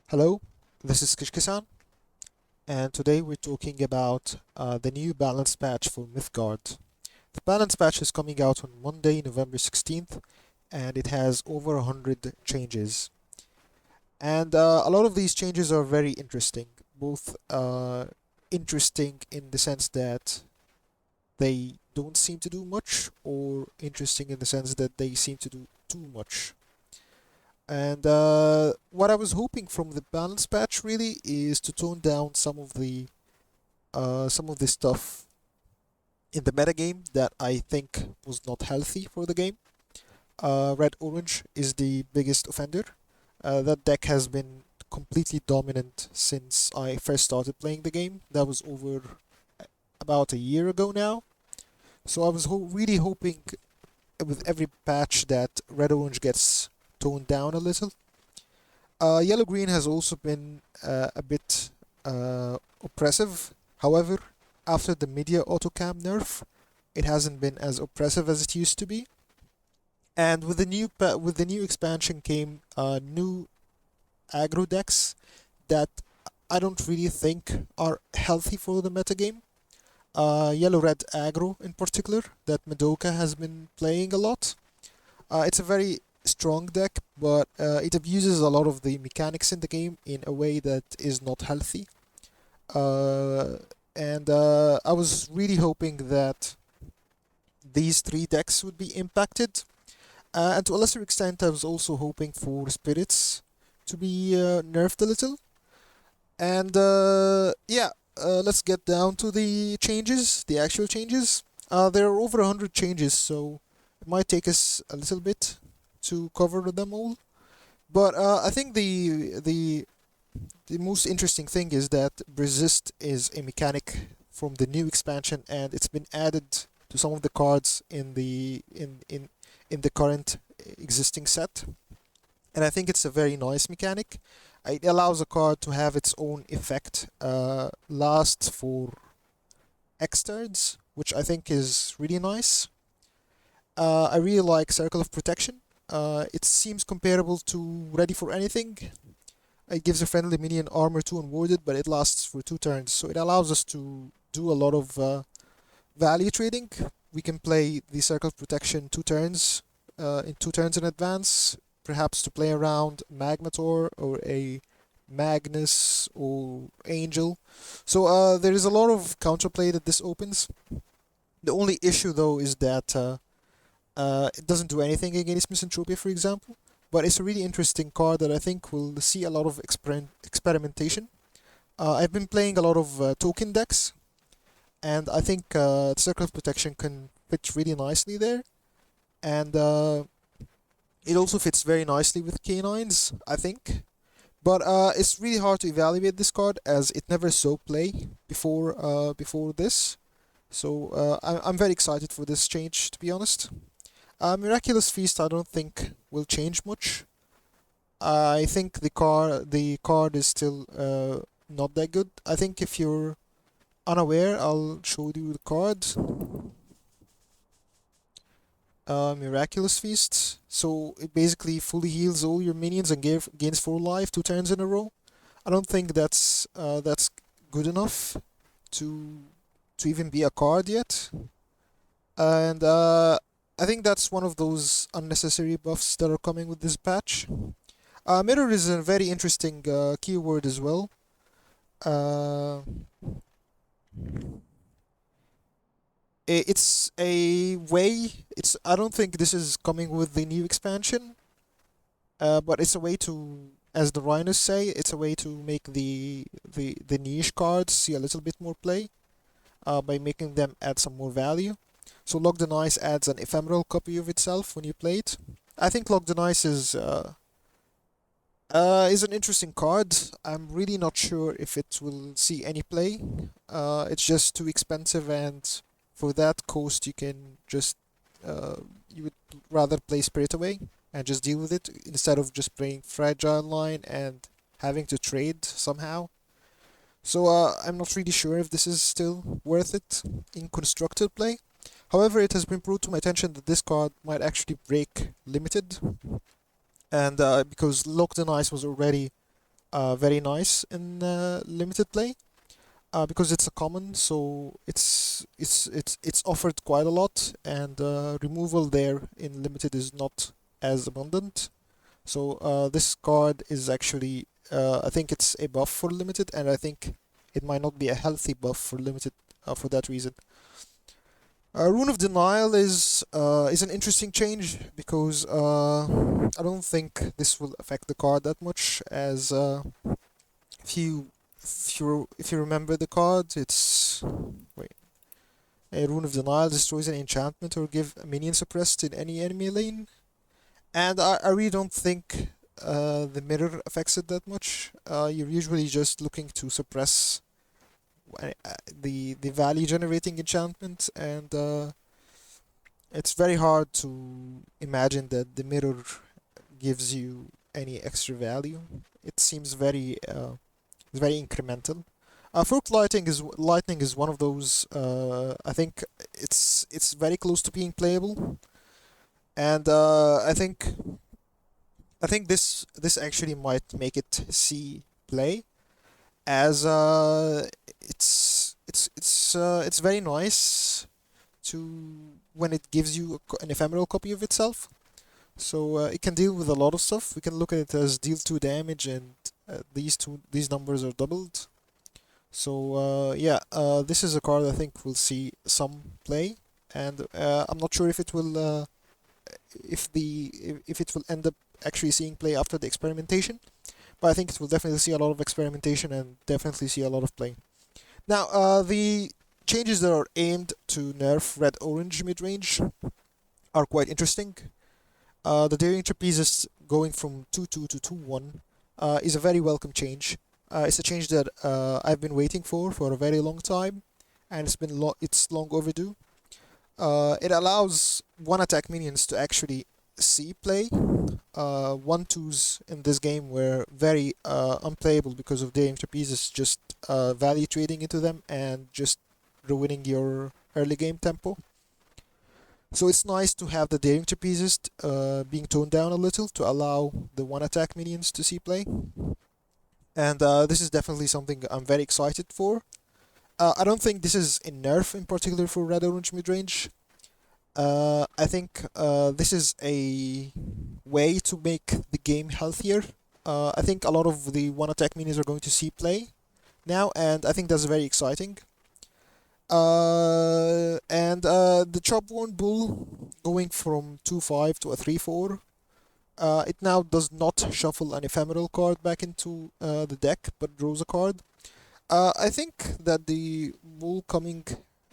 Hello, this is Kishkisan, and today we're talking about the new balance patch for Mythgard. The balance patch is coming out on Monday, November 16th, and it has over 100 changes. And a lot of these changes are very interesting, both interesting in the sense that they don't seem to do much, or interesting in the sense that they seem to do too much. And what I was hoping from the balance patch really is to tone down some of the stuff in the metagame that I think was not healthy for the game. Red Orange is the biggest offender. That deck has been completely dominant since I first started playing the game. That was over about a year ago now. So I was really hoping with every patch that Red Orange gets toned down a little. Yellow Green has also been a bit oppressive. However, after the media autocam nerf, it hasn't been as oppressive as it used to be. And with with the new expansion came new aggro decks that I don't really think are healthy for the metagame. Yellow red aggro in particular that Madoka has been playing a lot. It's a very strong deck, but it abuses a lot of the mechanics in the game in a way that is not healthy. Uh, and I was really hoping that these three decks would be impacted. And to a lesser extent, I was also hoping for spirits to be nerfed a little. And let's get down to the changes, the actual changes. There are over 100 changes, so it might take us a little bit to cover them all. But I think the most interesting thing is that resist is a mechanic from the new expansion, and it's been added to some of the cards in the current existing set. And I think it's a very nice mechanic. It allows a card to have its own effect last for X turns, which I think is really nice. I really like Circle of Protection. It seems comparable to Ready for Anything. It gives a friendly minion armor 2 unwarded, but it lasts for 2 turns, so it allows us to do a lot of value trading. We can play the Circle of Protection 2 turns in advance, perhaps to play around Magmator or a Magnus or Angel. So there is a lot of counterplay that this opens. The only issue though is that it doesn't do anything against Misanthropia, for example. But it's a really interesting card that I think will see a lot of experimentation. I've been playing a lot of token decks, and I think Circle of Protection can fit really nicely there. And it also fits very nicely with Canines, I think. But it's really hard to evaluate this card as it never saw play before this. So I'm very excited for this change, to be honest. Miraculous Feast I don't think will change much. I think the card is still not that good. I think if you're unaware, I'll show you the card. Miraculous Feast. So it basically fully heals all your minions and gains 4 life 2 turns in a row. I don't think that's good enough to even be a card yet. And I think that's one of those unnecessary buffs that are coming with this patch. Mirror is a very interesting keyword as well. Uh, it's a way. It's I don't think this is coming with the new expansion, but it's a way to, as the Rhinos say, it's a way to make the niche cards see a little bit more play by making them add some more value. So Log the Nice adds an ephemeral copy of itself when you play it. I think Log the Nice is an interesting card. I'm really not sure if it will see any play. It's just too expensive, and for that cost, you can just you would rather play Spirit Away and just deal with it instead of just playing Fragile Line and having to trade somehow. So I'm not really sure if this is still worth it in constructed play. However, it has been brought to my attention that this card might actually break limited, and because Locked in Ice was already very nice in limited play because it's a common, so it's offered quite a lot, and removal there in limited is not as abundant. So this card is actually I think it's a buff for limited, and I think it might not be a healthy buff for limited for that reason. Rune of Denial is an interesting change because I don't think this will affect the card that much. As if you if you remember the card, it's wait. A Rune of Denial destroys an enchantment or give a minion suppressed in any enemy lane, and I really don't think the mirror affects it that much. You're usually just looking to suppress the value generating enchantment, and it's very hard to imagine that the mirror gives you any extra value. It seems very incremental. Forked lightning is one of those. I think it's very close to being playable, and I think this actually might make it see play, as it's very nice to when it gives you an ephemeral copy of itself. So it can deal with a lot of stuff. We can look at it as deal 2 damage, and these numbers are doubled. So yeah, this is a card I think will see some play, and I'm not sure if it will if it will end up actually seeing play after the experimentation, but I think it will definitely see a lot of experimentation and definitely see a lot of play. Now, the changes that are aimed to nerf red orange mid range are quite interesting. The Daring Trapezist going from 2-2 to 2-1 is a very welcome change. It's a change that I've been waiting for a very long time, and it's long overdue. It allows one attack minions to actually see play. 1-2s in this game were very unplayable because of Daring Trapezist just value trading into them and just ruining your early game tempo. So it's nice to have the Daring Trapezist being toned down a little to allow the one attack minions to see play. And this is definitely something I'm very excited for. I don't think this is a nerf in particular for red orange midrange. I think this is a way to make the game healthier. I think a lot of the one attack minions are going to see play now, and I think that's very exciting. And the Chopworn Bull going from 2-5 to a 3-4. It now does not shuffle an ephemeral card back into the deck, but draws a card. I think that the Bull coming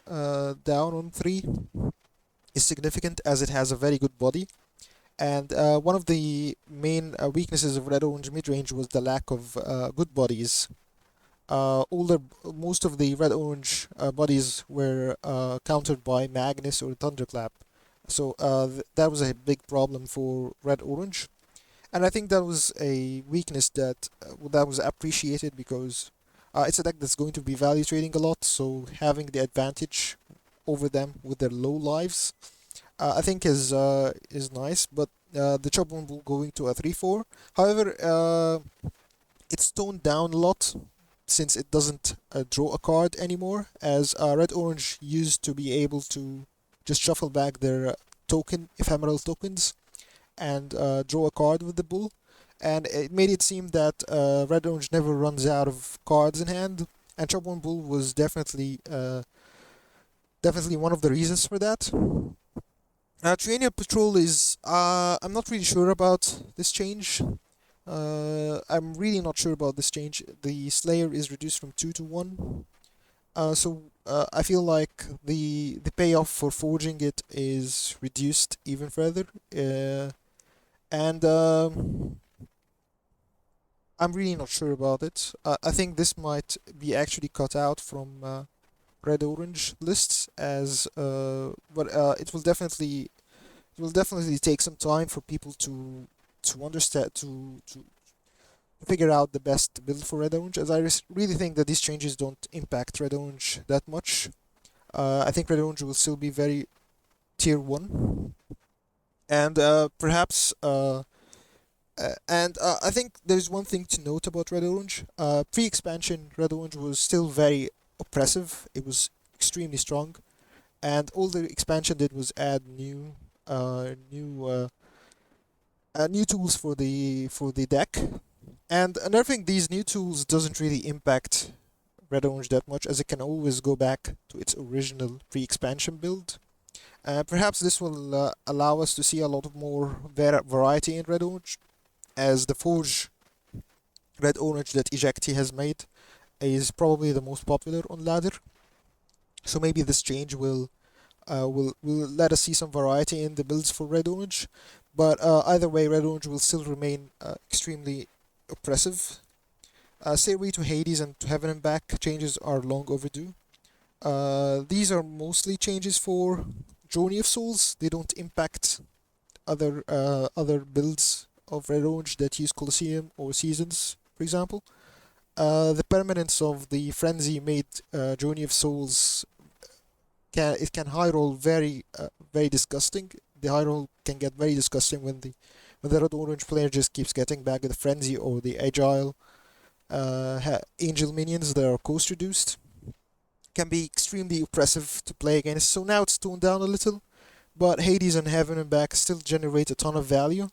down on 3 is significant, as it has a very good body. And one of the main weaknesses of Red Orange midrange was the lack of good bodies. Most of the Red Orange bodies were countered by Magnus or Thunderclap. So that was a big problem for Red Orange. And I think that was a weakness that was appreciated because it's a deck that's going to be value trading a lot, so having the advantage over them with their low lives, I think is nice. But the Chopon will going to a 3-4. However, it's toned down a lot since it doesn't draw a card anymore, as Red Orange used to be able to just shuffle back their ephemeral tokens and draw a card with the Bull, and it made it seem that Red Orange never runs out of cards in hand, and Chopon Bull was definitely one of the reasons for that. Triennial Patrol is I'm not really sure about this change. I'm really not sure about this change. The Slayer is reduced from 2 to 1. So I feel like the payoff for forging it is reduced even further. And I'm really not sure about it. I think this might be actually cut out from red orange lists, as but it will definitely take some time for people to understand to figure out the best build for red orange, as I really think that these changes don't impact red orange that much. I think red orange will still be very tier 1, and perhaps And I think there's one thing to note about Red Orange. Pre-expansion, Red Orange was still very oppressive. It was extremely strong, and all the expansion did was add new tools for the deck. And nerfing these new tools doesn't really impact Red Orange that much, as it can always go back to its original pre-expansion build. Perhaps this will allow us to see a lot of more variety in Red Orange, as the Forge Red Orange that Ejecti has made is probably the most popular on ladder. So maybe this change will let us see some variety in the builds for Red Orange. But either way, Red Orange will still remain extremely oppressive. Stairway to Hades and to Heaven and Back changes are long overdue. These are mostly changes for Journey of Souls. They don't impact other builds of Red Orange that use Colosseum or Seasons, for example. The permanence of the frenzy made Journey of Souls can high roll very disgusting. The high roll can get very disgusting when the red orange player just keeps getting back with the frenzy or the agile angel minions that are coast reduced. Can be extremely oppressive to play against. So now it's toned down a little, but Hades and Heaven and Back still generate a ton of value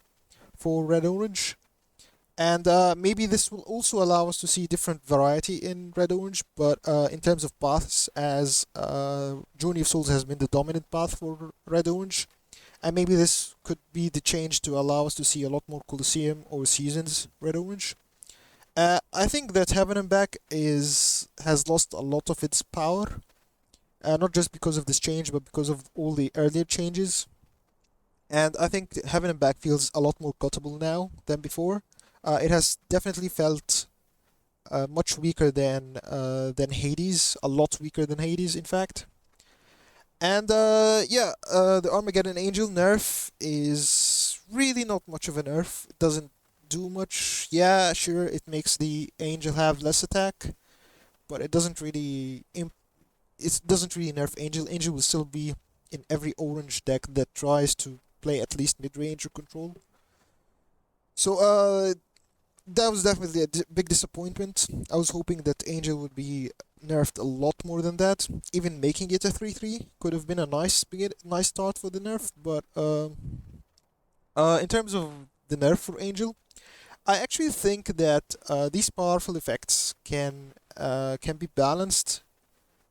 for red orange. And maybe this will also allow us to see different variety in Red Orange, but in terms of paths, as Journey of Souls has been the dominant path for Red Orange, and maybe this could be the change to allow us to see a lot more Colosseum or Seasons Red Orange. I think that Heaven and Back has lost a lot of its power, not just because of this change, but because of all the earlier changes. And I think Heaven and Back feels a lot more cuttable now than before. It has definitely felt much weaker than Hades, a lot weaker than Hades, in fact. And yeah, the Armageddon Angel nerf is really not much of a nerf. It doesn't do much. Yeah, sure, it makes the Angel have less attack, but it doesn't really nerf Angel. Angel will still be in every orange deck that tries to play at least mid range or control. So that was definitely a big disappointment. I was hoping that Angel would be nerfed a lot more than that. Even making it a 3-3 could have been a nice start for the nerf. But in terms of the nerf for Angel, I actually think that these powerful effects can be balanced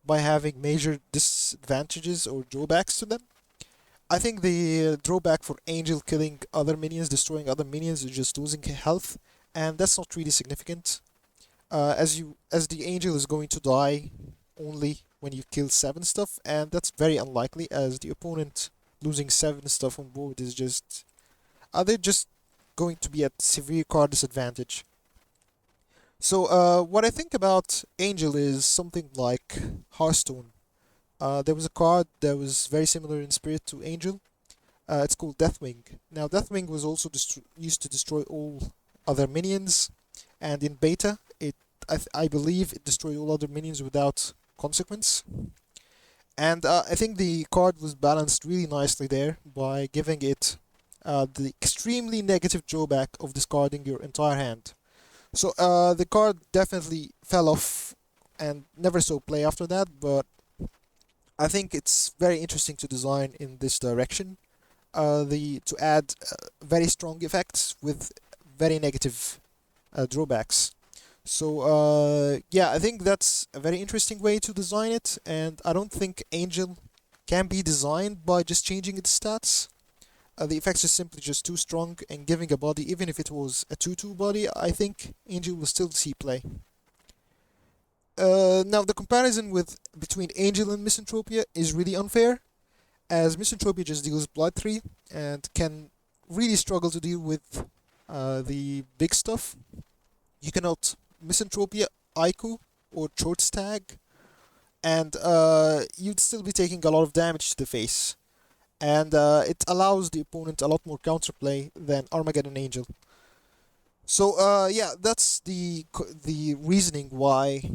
by having major disadvantages or drawbacks to them. I think the drawback for Angel killing other minions, destroying other minions, is just losing health, and that's not really significant. As the Angel is going to die only when you kill 7 stuff, and that's very unlikely, as the opponent losing 7 stuff on board is just they're just going to be at severe card disadvantage. So what I think about Angel is something like Hearthstone. There was a card that was very similar in spirit to Angel. It's called Deathwing. Now, Deathwing was also used to destroy all other minions, and in beta, I believe it destroyed all other minions without consequence. And I think the card was balanced really nicely there by giving it the extremely negative drawback of discarding your entire hand. So the card definitely fell off and never saw play after that, but I think it's very interesting to design in this direction. The to add very strong effects with very negative drawbacks. So yeah, I think that's a very interesting way to design it, and I don't think Angel can be designed by just changing its stats. The effects are simply just too strong, and giving a body, even if it was a 2-2 body, I think Angel will still see play. Now, the comparison between Angel and Misanthropia is really unfair, as Misanthropia just deals Blood 3 and can really struggle to deal with the big stuff. You cannot Misanthropia, Aiku, or Short Stag, and you'd still be taking a lot of damage to the face. And it allows the opponent a lot more counterplay than Armageddon Angel. So yeah, that's the reasoning why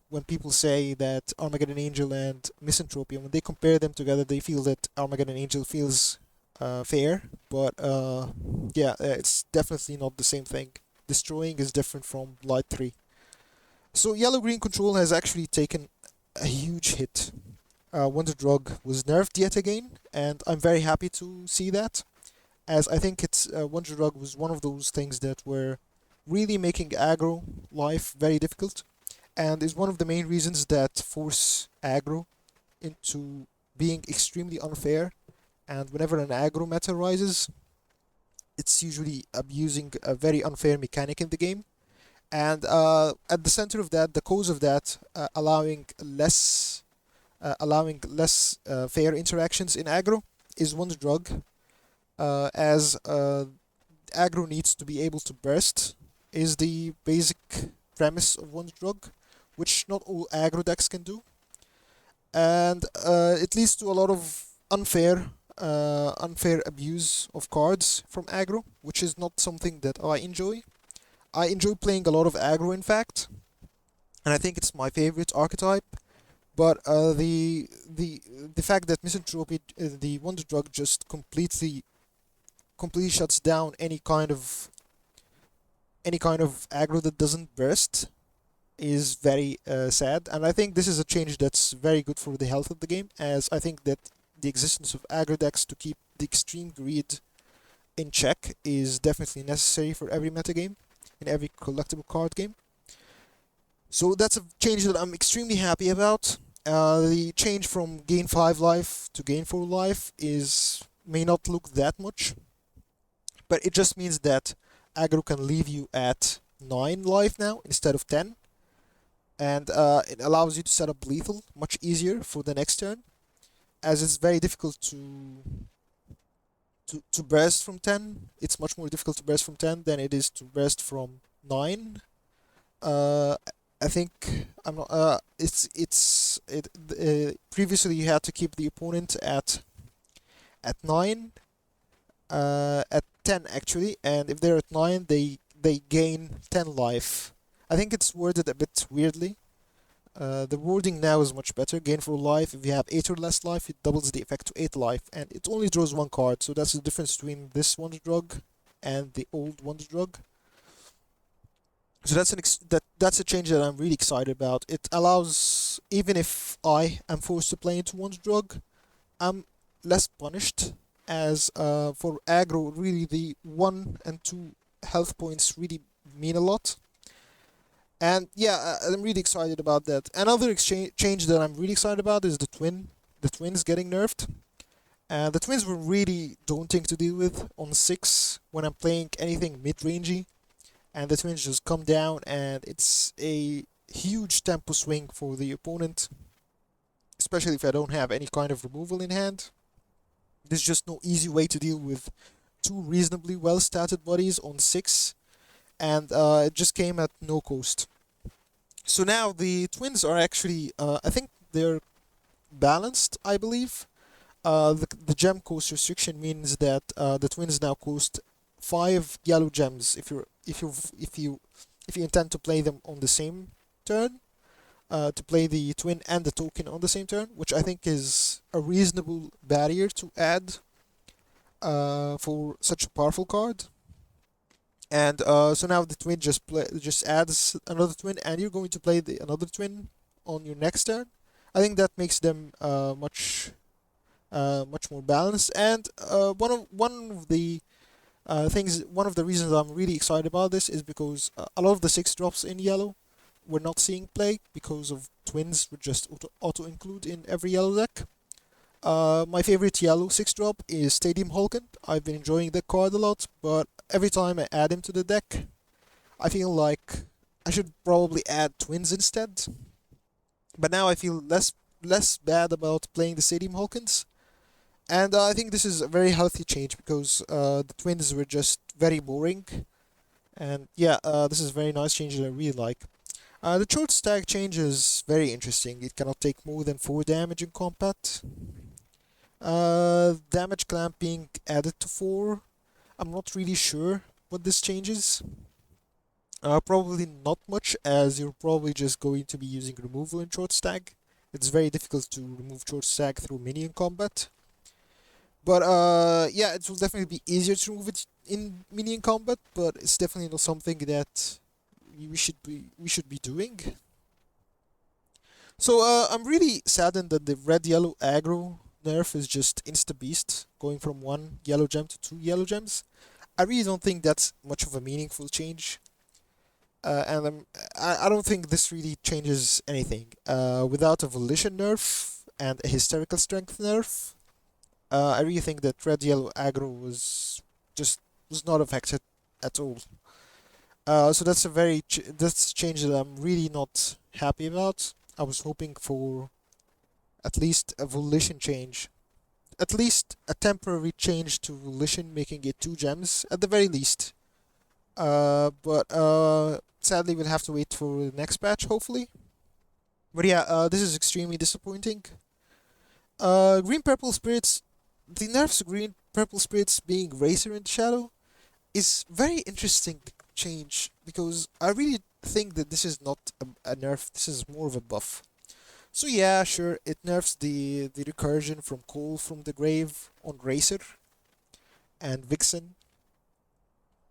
when people say that Armageddon Angel and Misanthropia, when they compare them together, they feel that Armageddon Angel feels fair, but yeah, it's definitely not the same thing. Destroying is different from Light 3. So yellow green control has actually taken a huge hit. Wonder Drug was nerfed yet again, and I'm very happy to see that, as I think it's Wonder Drug was one of those things that were really making aggro life very difficult, and is one of the main reasons that force aggro into being extremely unfair. And whenever an aggro meta rises, it's usually abusing a very unfair mechanic in the game. And at the center of that, the cause of that, allowing less fair interactions in aggro, is Wonder Drug, as aggro needs to be able to burst, is the basic premise of Wonder Drug, which not all aggro decks can do, and it leads to a lot of unfair abuse of cards from aggro, which is not something that I enjoy. I enjoy playing a lot of aggro, in fact, and I think it's my favorite archetype. But the fact that Misanthropy, the Wonder Drug, just completely shuts down any kind of aggro that doesn't burst is very sad, and I think this is a change that's very good for the health of the game, as I think that the existence of aggro decks to keep the extreme greed in check is definitely necessary for every metagame, in every collectible card game. So that's a change that I'm extremely happy about. The change from gain 5 life to gain 4 life is may not look that much, but it just means that aggro can leave you at 9 life now instead of 10, and it allows you to set up lethal much easier for the next turn, as it's very difficult to burst from 10. It's much more difficult to burst from 10 than it is to burst from 9. uh, I think I'm not. It's it. Previously, you had to keep the opponent at 9, at 10 actually, and if they're at 9, they gain 10 life. I think it's worded a bit weirdly. The wording now is much better. Gain 4 life. If you have 8 or less life, it doubles the effect to 8 life, and it only draws one card. So that's the difference between this Wonder Drug and the old Wonder Drug. So that's a change that I'm really excited about. It allows, even if I am forced to play into Wonder Drug, I'm less punished, as for aggro, really the 1 and 2 health points really mean a lot. And yeah, I'm really excited about that. Another change that I'm really excited about is the twins getting nerfed. The twins were really daunting to deal with on 6 when I'm playing anything mid-rangey, and the twins just come down, and it's a huge tempo swing for the opponent, especially if I don't have any kind of removal in hand. There's just no easy way to deal with 2 reasonably well statted bodies on 6, and it just came at no cost. So now the twins are actually, I think they're balanced, I believe. The gem cost restriction means that the twins now cost 5 yellow gems if you intend to play them on the same turn, to play the twin and the token on the same turn, which I think is a reasonable barrier to add for such a powerful card. And so now the twin just adds another twin, and you're going to play another twin on your next turn. I think that makes them much more balanced. And one of the reasons I'm really excited about this is because a lot of the 6 drops in yellow we're not seeing play because of twins would just auto include in every yellow deck. My favorite yellow 6 drop is Stadium Hulken. I've been enjoying that card a lot, but every time I add him to the deck, I feel like I should probably add twins instead. But now I feel less bad about playing the Stadium Hulkens, and I think this is a very healthy change because the twins were just very boring. And yeah, this is a very nice change that I really like. The short stack change is very interesting. It cannot take more than 4 damage in combat. Damage clamp being added to 4. I'm not really sure what this changes. Probably not much, as you're probably just going to be using removal in short stack. It's very difficult to remove short stack through minion combat. But yeah, it will definitely be easier to move it in minion combat, but it's definitely not something that we should be doing. So I'm really saddened that the red yellow aggro nerf is just insta beast, going from one yellow gem to two yellow gems. I really don't think that's much of a meaningful change. And I don't think this really changes anything. Without a volition nerf and a hysterical strength nerf, I really think that red yellow aggro just was not affected at all. So that's that's a change that I'm really not happy about. I was hoping for at least a volition change, at least a temporary change to volition, making it two gems at the very least. But sadly, we'll have to wait for the next patch, hopefully. But yeah, this is extremely disappointing. Green purple spirits, the nerfs to green purple spirits being Racer in the Shadow is very interesting change because I really think that this is not a nerf. This is more of a buff. So yeah, sure, it nerfs the recursion from Call from the Grave on Racer and Vixen,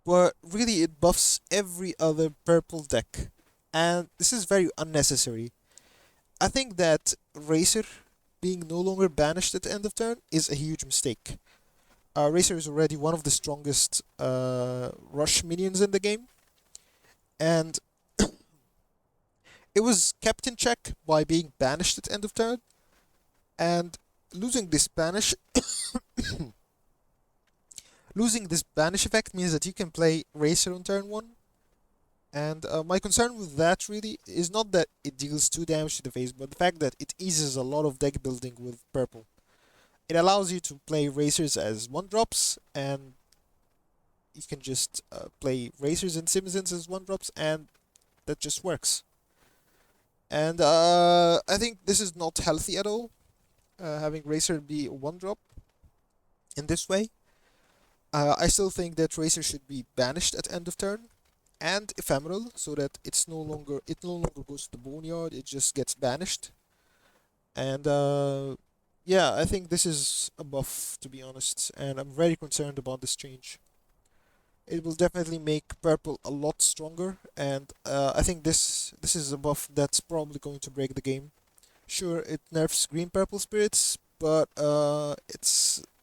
but really it buffs every other purple deck, and this is very unnecessary. I think that Racer being no longer banished at the end of turn is a huge mistake. Racer is already one of the strongest rush minions in the game, and it was kept in check by being banished at the end of turn, and losing this banish losing this banish effect means that you can play Racer on turn 1. And my concern with that really is not that it deals 2 damage to the face, but the fact that it eases a lot of deck building with purple. It allows you to play Racers as 1 drops, and you can just play Racers and Citizens as 1 drops, and that just works. And I think this is not healthy at all, having Racer be a 1 drop in this way. I still think that Racer should be banished at end of turn and ephemeral, so that it no longer goes to the boneyard. It just gets banished. And yeah, I think this is a buff, to be honest, and I'm very concerned about this change. It will definitely make purple a lot stronger, and I think this is a buff that's probably going to break the game. Sure, it nerfs green purple spirits, but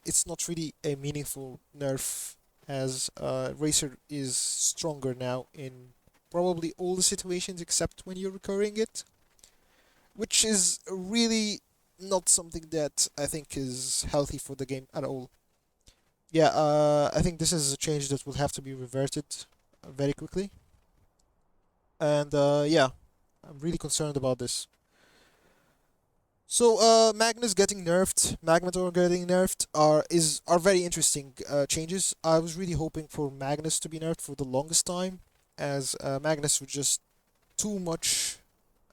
it's not really a meaningful nerf, as Racer is stronger now in probably all the situations except when you're recurring it, which is really not something that I think is healthy for the game at all. Yeah, I think this is a change that will have to be reverted very quickly, and yeah, I'm really concerned about this. So Magnus getting nerfed, Magmator getting nerfed are very interesting changes. I was really hoping for Magnus to be nerfed for the longest time, as Magnus was just too much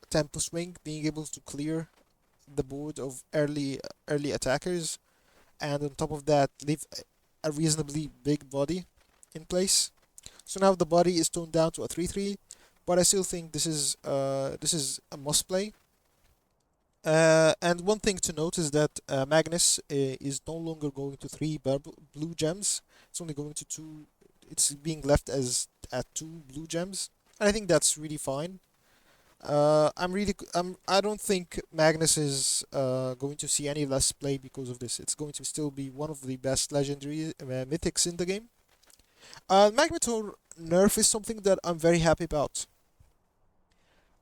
tempo swing, being able to clear the board of early attackers, and on top of that leave a reasonably big body in place. So now the body is toned down to a 3/3, but I still think this is a must play. And one thing to note is that Magnus is no longer going to three blue gems. It's only going to two. It's being left as at two blue gems, and I think that's really fine. I don't think Magnus is going to see any less play because of this. It's going to still be one of the best legendary mythics in the game. Magmator nerf is something that I'm very happy about.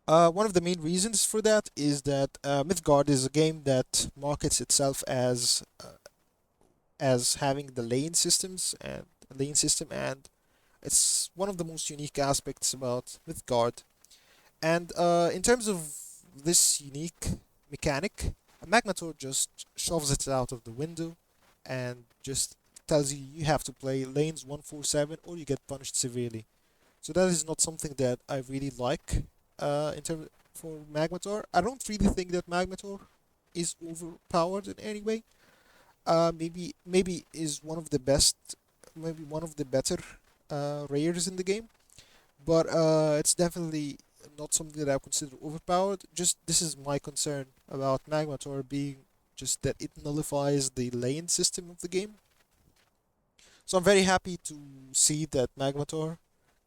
One of the main reasons for that is that Mythgard is a game that markets itself as having the lane system, and it's one of the most unique aspects about Mythgard. And in terms of this unique mechanic, Magmator just shoves it out of the window and just tells you you have to play lanes 147 or you get punished severely. So that is not something that I really like in terms for Magmator. I don't really think that Magmator is overpowered in any way. Maybe is one of the best, maybe one of the better raiders in the game, but it's definitely not something that I consider overpowered. Just this is my concern about Magmator being just that it nullifies the lane system of the game. So I'm very happy to see that Magmator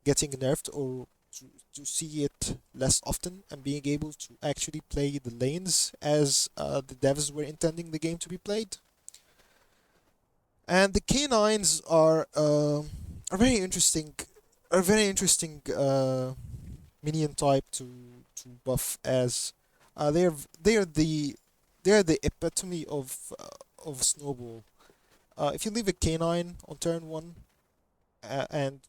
getting nerfed, or to see it less often and being able to actually play the lanes as the devs were intending the game to be played. And the canines are very interesting, are very interesting minion type to buff, as they're they're the epitome of snowball. If you leave a canine on turn one, and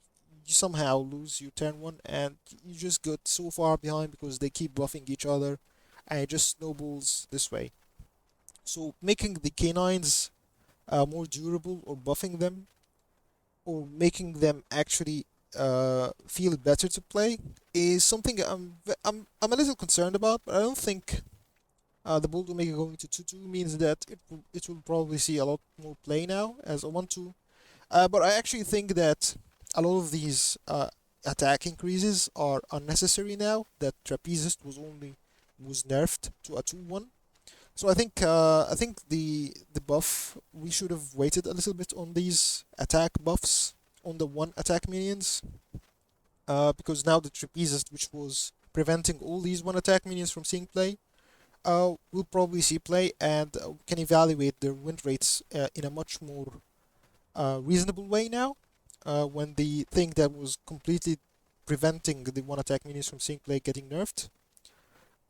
you somehow lose your turn one, and you just get so far behind because they keep buffing each other, and it just snowballs this way. So making the canines more durable, or buffing them, or making them actually feel better to play, is something I'm a little concerned about. But I don't think the Bold Omega going to 2-2 means that it will probably see a lot more play now as a 1-2. But I actually think that a lot of these attack increases are unnecessary now that Trapezist was nerfed to a 2-1. So I think the buff, we should have waited a little bit on these attack buffs on the one attack minions, because now the Trapezist, which was preventing all these one attack minions from seeing play, will probably see play, and can evaluate their win rates in a much more reasonable way now. When the thing that was completely preventing the one attack minions from seeing play getting nerfed.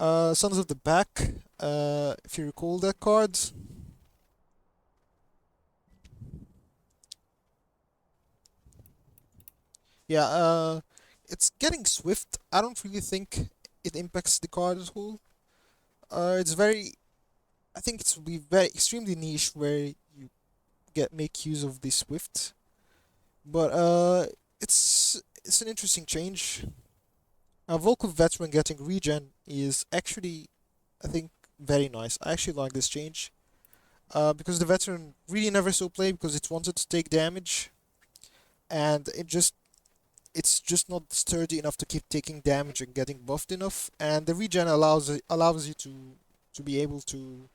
Sons of the Back, if you recall that card. Yeah, it's getting swift. I don't really think it impacts the card at all. It's very, I think it's will be very extremely niche where you make use of the swift, but it's an interesting change. Volkov Veteran getting regen is actually, I think, very nice. I actually like this change. Because the veteran really never saw play because it wanted to take damage, and it's just not sturdy enough to keep taking damage and getting buffed enough. And the regen allows you to be able to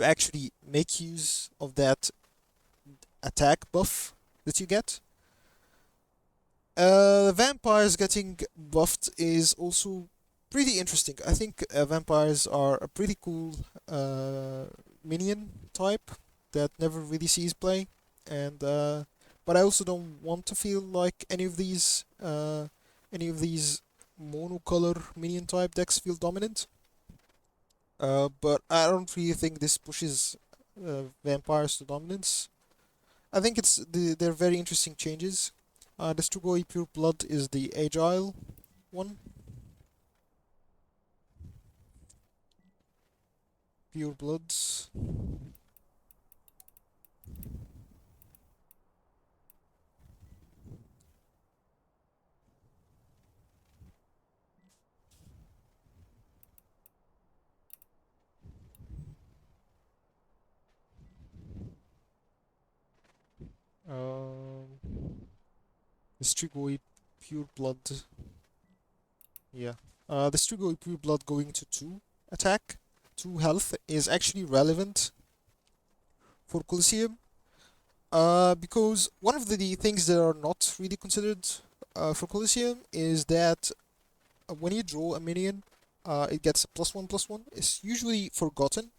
actually make use of that attack buff that you get. Vampires getting buffed is also pretty interesting. I think vampires are a pretty cool minion type that never really sees play, and but I also don't want to feel like any of these monocolor minion type decks feel dominant. But I don't really think this pushes vampires to dominance. I think they're very interesting changes. The Strugoi Pure Blood is the agile one. Pure Bloods. Um, the Strigoi Pure Blood. Yeah. The Strigoi Pure Blood going to 2 attack, 2 health is actually relevant for Coliseum. Because one of the things that are not really considered for Coliseum is that when you draw a minion, it gets a +1/+1. It's usually forgotten,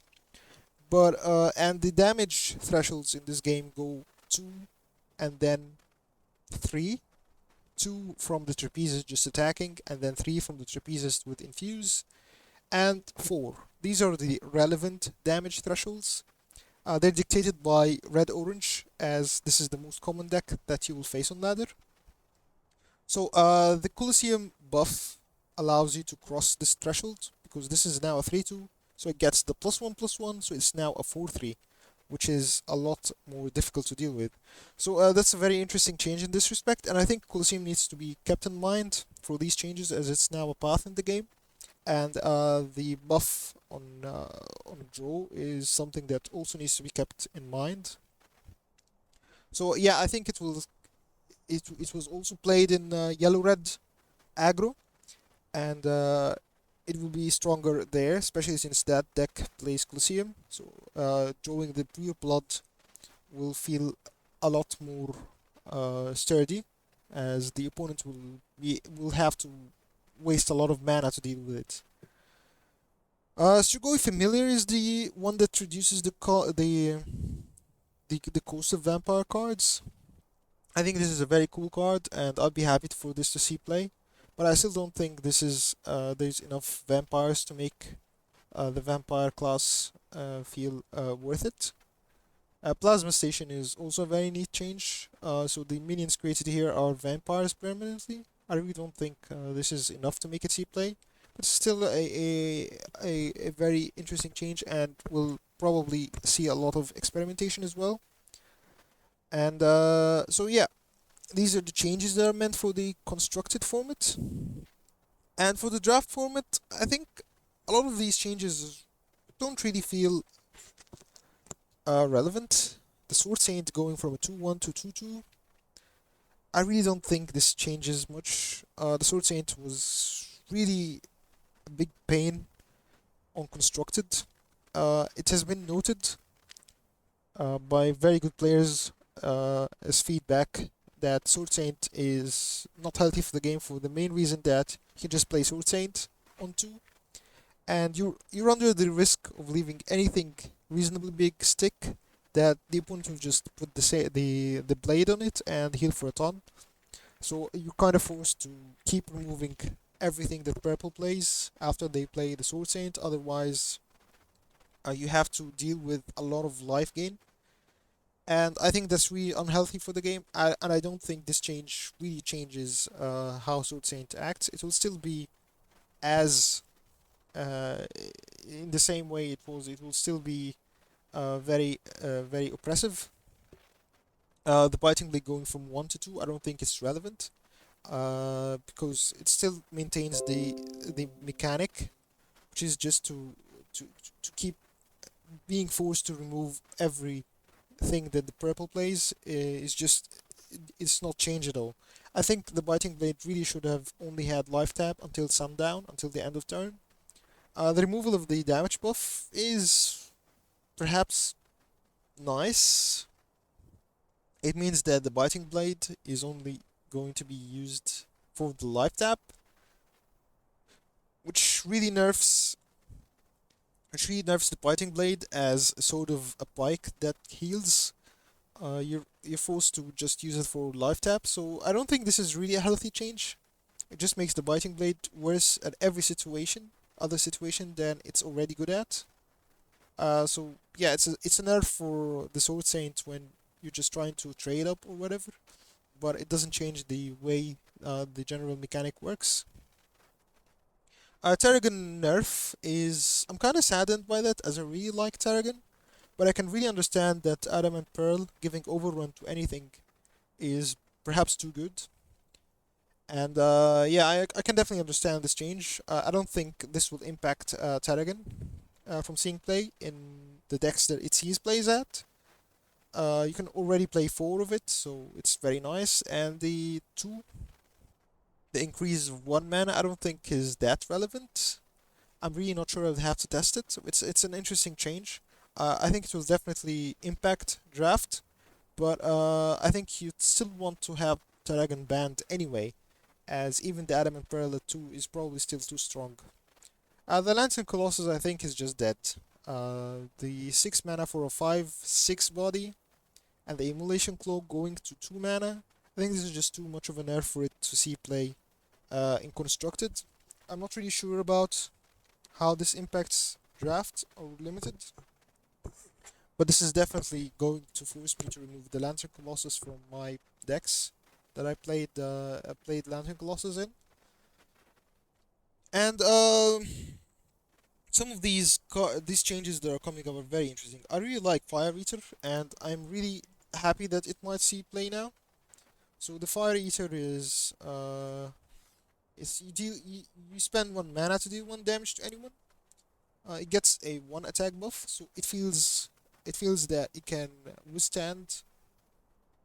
but and the damage thresholds in this game go 2 and then 3. 2 from the trapezist just attacking, and then 3 from the trapezist with infuse, and 4. These are the relevant damage thresholds. They're dictated by red orange, as this is the most common deck that you will face on ladder. So the Colosseum buff allows you to cross this threshold because this is now a 3-2, so it gets the +1/+1, so it's now a 4-3, which is a lot more difficult to deal with. So that's a very interesting change in this respect, and I think Colosseum needs to be kept in mind for these changes as it's now a path in the game. And the buff on draw is something that also needs to be kept in mind. So yeah, I think it was also played in yellow red aggro, and it will be stronger there, especially since that deck plays Colosseum. So drawing the Pure Blood will feel a lot more sturdy, as the opponent will have to waste a lot of mana to deal with it. Strigoi Familiar is the one that reduces the cost of vampire cards. I think this is a very cool card, and I'd be happy for this to see play. But I still don't think this is there's enough vampires to make the vampire class feel worth it. Plasma Station is also a very neat change. So the minions created here are vampires permanently. I really don't think this is enough to make it see play, but it's still a very interesting change, and will probably see a lot of experimentation as well. And so yeah, these are the changes that are meant for the constructed format. And for the draft format, I think a lot of these changes don't really feel relevant. The Sword Saint going from a 2-1 to 2-2, I really don't think this changes much. The Sword Saint was really a big pain on constructed. It has been noted by very good players as feedback that Sword Saint is not healthy for the game, for the main reason that you can just play Sword Saint on 2, and you're under the risk of leaving anything reasonably big stick, that the opponent will just put the blade on it and heal for a ton. So you're kind of forced to keep removing everything that purple plays after they play the Sword Saint. Otherwise, you have to deal with a lot of life gain, and I think that's really unhealthy for the game. And I don't think this change really changes how Sword Saint acts. It will still be as uh, in the same way it was. It will still be very oppressive. The biting blade going from 1 to 2, I don't think it's relevant. Because it still maintains the mechanic, which is just to to keep being forced to remove everything that the purple plays. Is just it's not changed at all. I think the biting blade really should have only had life tap until sundown, until the end of turn. The removal of the damage buff is perhaps nice. It means that the biting blade is only going to be used for the life tap, which really nerfs the biting blade as sort of a pike that heals. You're forced to just use it for life tap, so I don't think this is really a healthy change. It just makes the biting blade worse at every other situation than it's already good at. So yeah, it's a nerf for the Sword Saint when you're just trying to trade up or whatever, but it doesn't change the way the general mechanic works. Terragon nerf is I'm kind of saddened by that, as I really like Terragon, but I can really understand that Adam and Pearl giving overrun to anything is perhaps too good. And yeah, I can definitely understand this change. I don't think this will impact Terragon from seeing play in the decks that it sees plays at. You can already play 4 of it, so it's very nice. And the increase of 1 mana, I don't think is that relevant. I'm really not sure. I'd have to test it. So it's an interesting change. I think it will definitely impact draft, but I think you'd still want to have Dragon banned anyway, as even the Adam and Pearl at 2 is probably still too strong. The Lantern Colossus, I think, is just dead. The 6 mana for a 5/6 body, and the Immolation Claw going to 2 mana. I think this is just too much of a nerf for it to see play in Constructed. I'm not really sure about how this impacts draft or limited, but this is definitely going to force me to remove the Lantern Colossus from my decks that I played Lantern Colossus in. And some of these changes that are coming up are very interesting. I really like Fire Eater, and I'm really happy that it might see play now. So the Fire Eater is you spend 1 mana to deal 1 damage to anyone. It gets a 1 attack buff, so it feels that it can withstand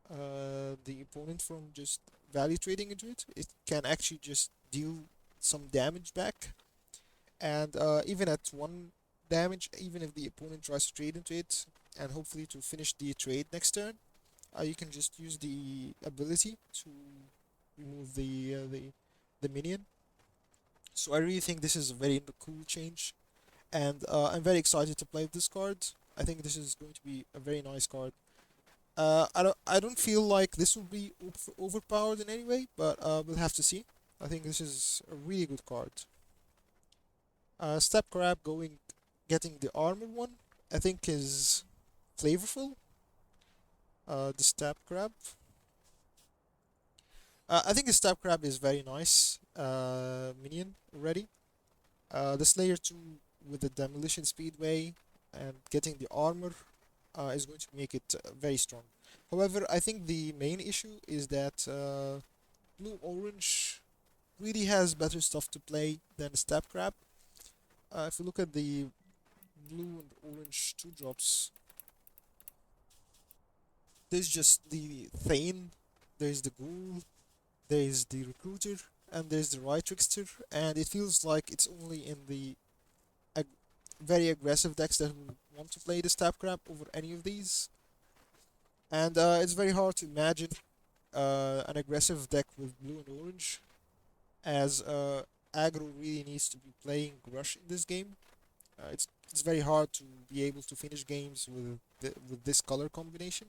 the opponent from just value trading into it. It can actually just deal some damage back, and even at one damage, even if the opponent tries to trade into it, and hopefully to finish the trade next turn, you can just use the ability to remove the minion. So I really think this is a very cool change, and I'm very excited to play with this card. I think this is going to be a very nice card. I don't feel like this will be overpowered in any way, but we'll have to see. I think this is a really good card. Step Crab getting the armor one, I think is flavorful. The Step Crab. I think the Step Crab is very nice. Minion already. The Slayer 2 with the Demolition Speedway and getting the armor is going to make it very strong. However, I think the main issue is that Blue Orange really has better stuff to play than Step Crab. If you look at the blue and orange 2 drops, there's just the Thane, there's the Ghoul, there's the Recruiter, and there's the Right Trickster, and it feels like it's only in the ag very aggressive decks that will want to play the Step Crab over any of these. And it's very hard to imagine an aggressive deck with blue and orange, as aggro really needs to be playing Rush in this game. It's very hard to be able to finish games with this color combination.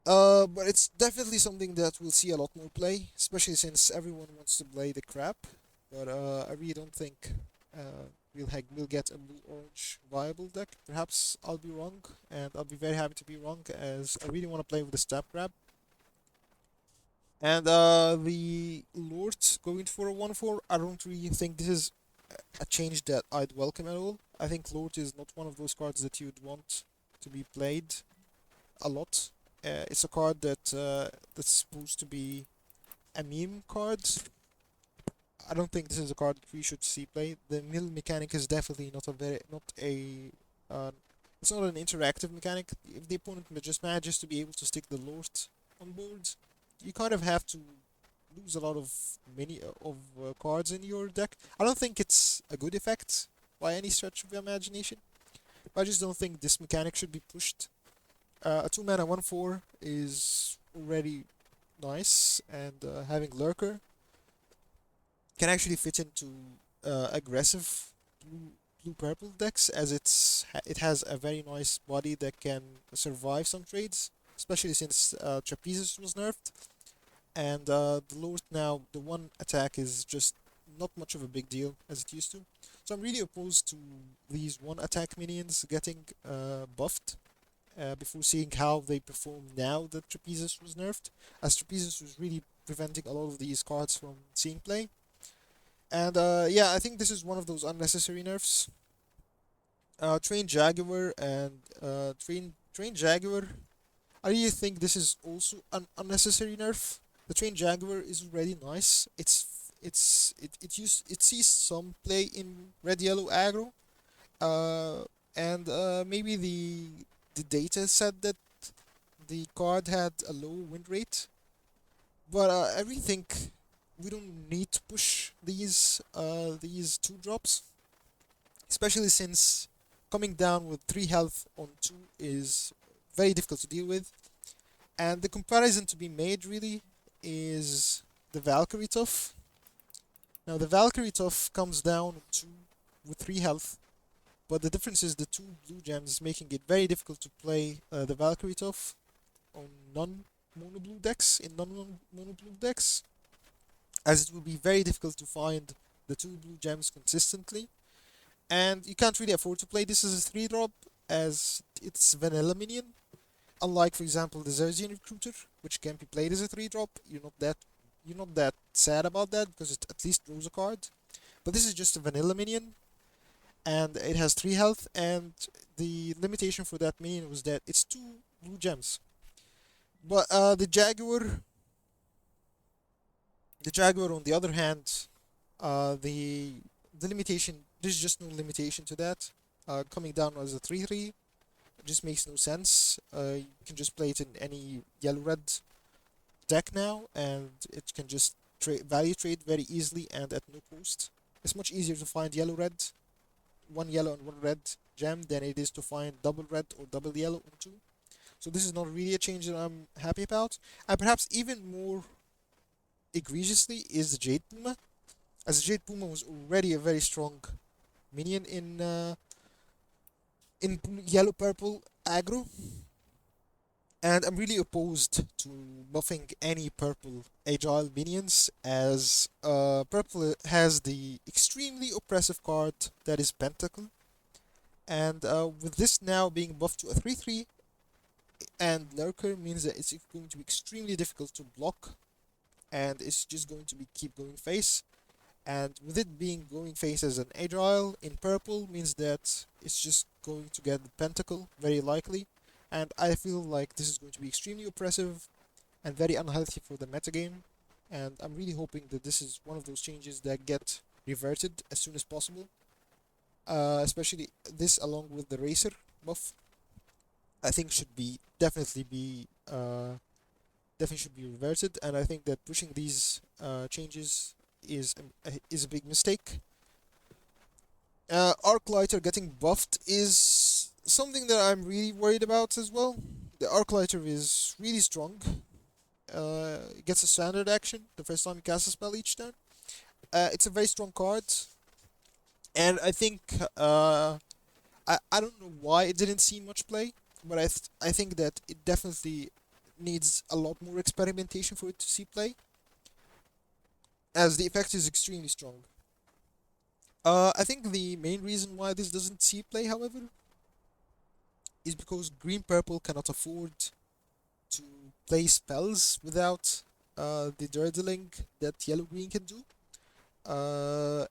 But it's definitely something that we'll see a lot more play, especially since everyone wants to play the crap. But I really don't think we'll get a blue orange viable deck. Perhaps I'll be wrong, and I'll be very happy to be wrong, as I really want to play with the Step Grab. And the Lord going for a 1-4, I don't really think this is a change that I'd welcome at all. I think Lord is not one of those cards that you'd want to be played a lot. It's a card that's supposed to be a meme card. I don't think this is a card that we should see play. The mill mechanic is definitely not a it's not an interactive mechanic. If the opponent just manages to be able to stick the Lord on board, you kind of have to lose a lot of cards in your deck. I don't think it's a good effect by any stretch of the imagination. I just don't think this mechanic should be pushed. A 2 mana 1/4 is already nice, and having Lurker can actually fit into aggressive blue purple decks, as it has a very nice body that can survive some trades, especially since Trapezus was nerfed, and the lowest now, the one attack is just not much of a big deal as it used to. So I'm really opposed to these one attack minions getting buffed before seeing how they perform now that Trapezus was nerfed, as Trapezus was really preventing a lot of these cards from seeing play. And yeah, I think this is one of those unnecessary nerfs. Train Jaguar and Train Jaguar, I really think this is also an unnecessary nerf. The Train Jaguar is already nice. It sees some play in red yellow aggro. And maybe the data said that the card had a low win rate, but I really think we don't need to push these 2 drops, especially since coming down with 3 health on 2 is very difficult to deal with. And the comparison to be made really is the Valkyrie Tough. Now the Valkyrie Tough comes down to with 3 health, but the difference is the 2 blue gems, making it very difficult to play the Valkyrie Tough on non-mono blue decks, as it will be very difficult to find the 2 blue gems consistently. And you can't really afford to play this as a 3 drop, as it's vanilla minion. Unlike, for example, the Zerzian Recruiter, which can be played as a 3 drop, you're not that sad about that because it at least draws a card. But this is just a vanilla minion, and it has 3 health, and the limitation for that minion was that it's 2 blue gems. But the Jaguar on the other hand, the limitation, there's just no limitation to that. Coming down as a 3/3 just makes no sense. You can just play it in any yellow-red deck now, and it can just value trade very easily and at no cost. It's much easier to find yellow red, one yellow and one red gem than it is to find double red or double yellow on two. So this is not really a change that I'm happy about. And perhaps even more egregiously is the Jade Puma, as the Jade Puma was already a very strong minion in yellow purple aggro, and I'm really opposed to buffing any purple agile minions, as purple has the extremely oppressive card that is Pentacle, and with this now being buffed to a 3/3, and Lurker means that it's going to be extremely difficult to block, and it's just going to be keep going face. And with it being going face as an agile in purple means that it's just going to get the pentacle very likely, and I feel like this is going to be extremely oppressive and very unhealthy for the metagame, and I'm really hoping that this is one of those changes that get reverted as soon as possible, especially this along with the racer buff. I think should be definitely should be reverted, and I think that pushing these changes is a big mistake. Arc Lighter getting buffed is something that I'm really worried about as well. The Arc Lighter is really strong. It gets a standard action the first time you cast a spell each turn. It's a very strong card, and I think I don't know why it didn't see much play, but I think that it definitely needs a lot more experimentation for it to see play, as the effect is extremely strong. I think the main reason why this doesn't see play, however, is because green purple cannot afford to play spells without the dirtling that yellow green can do.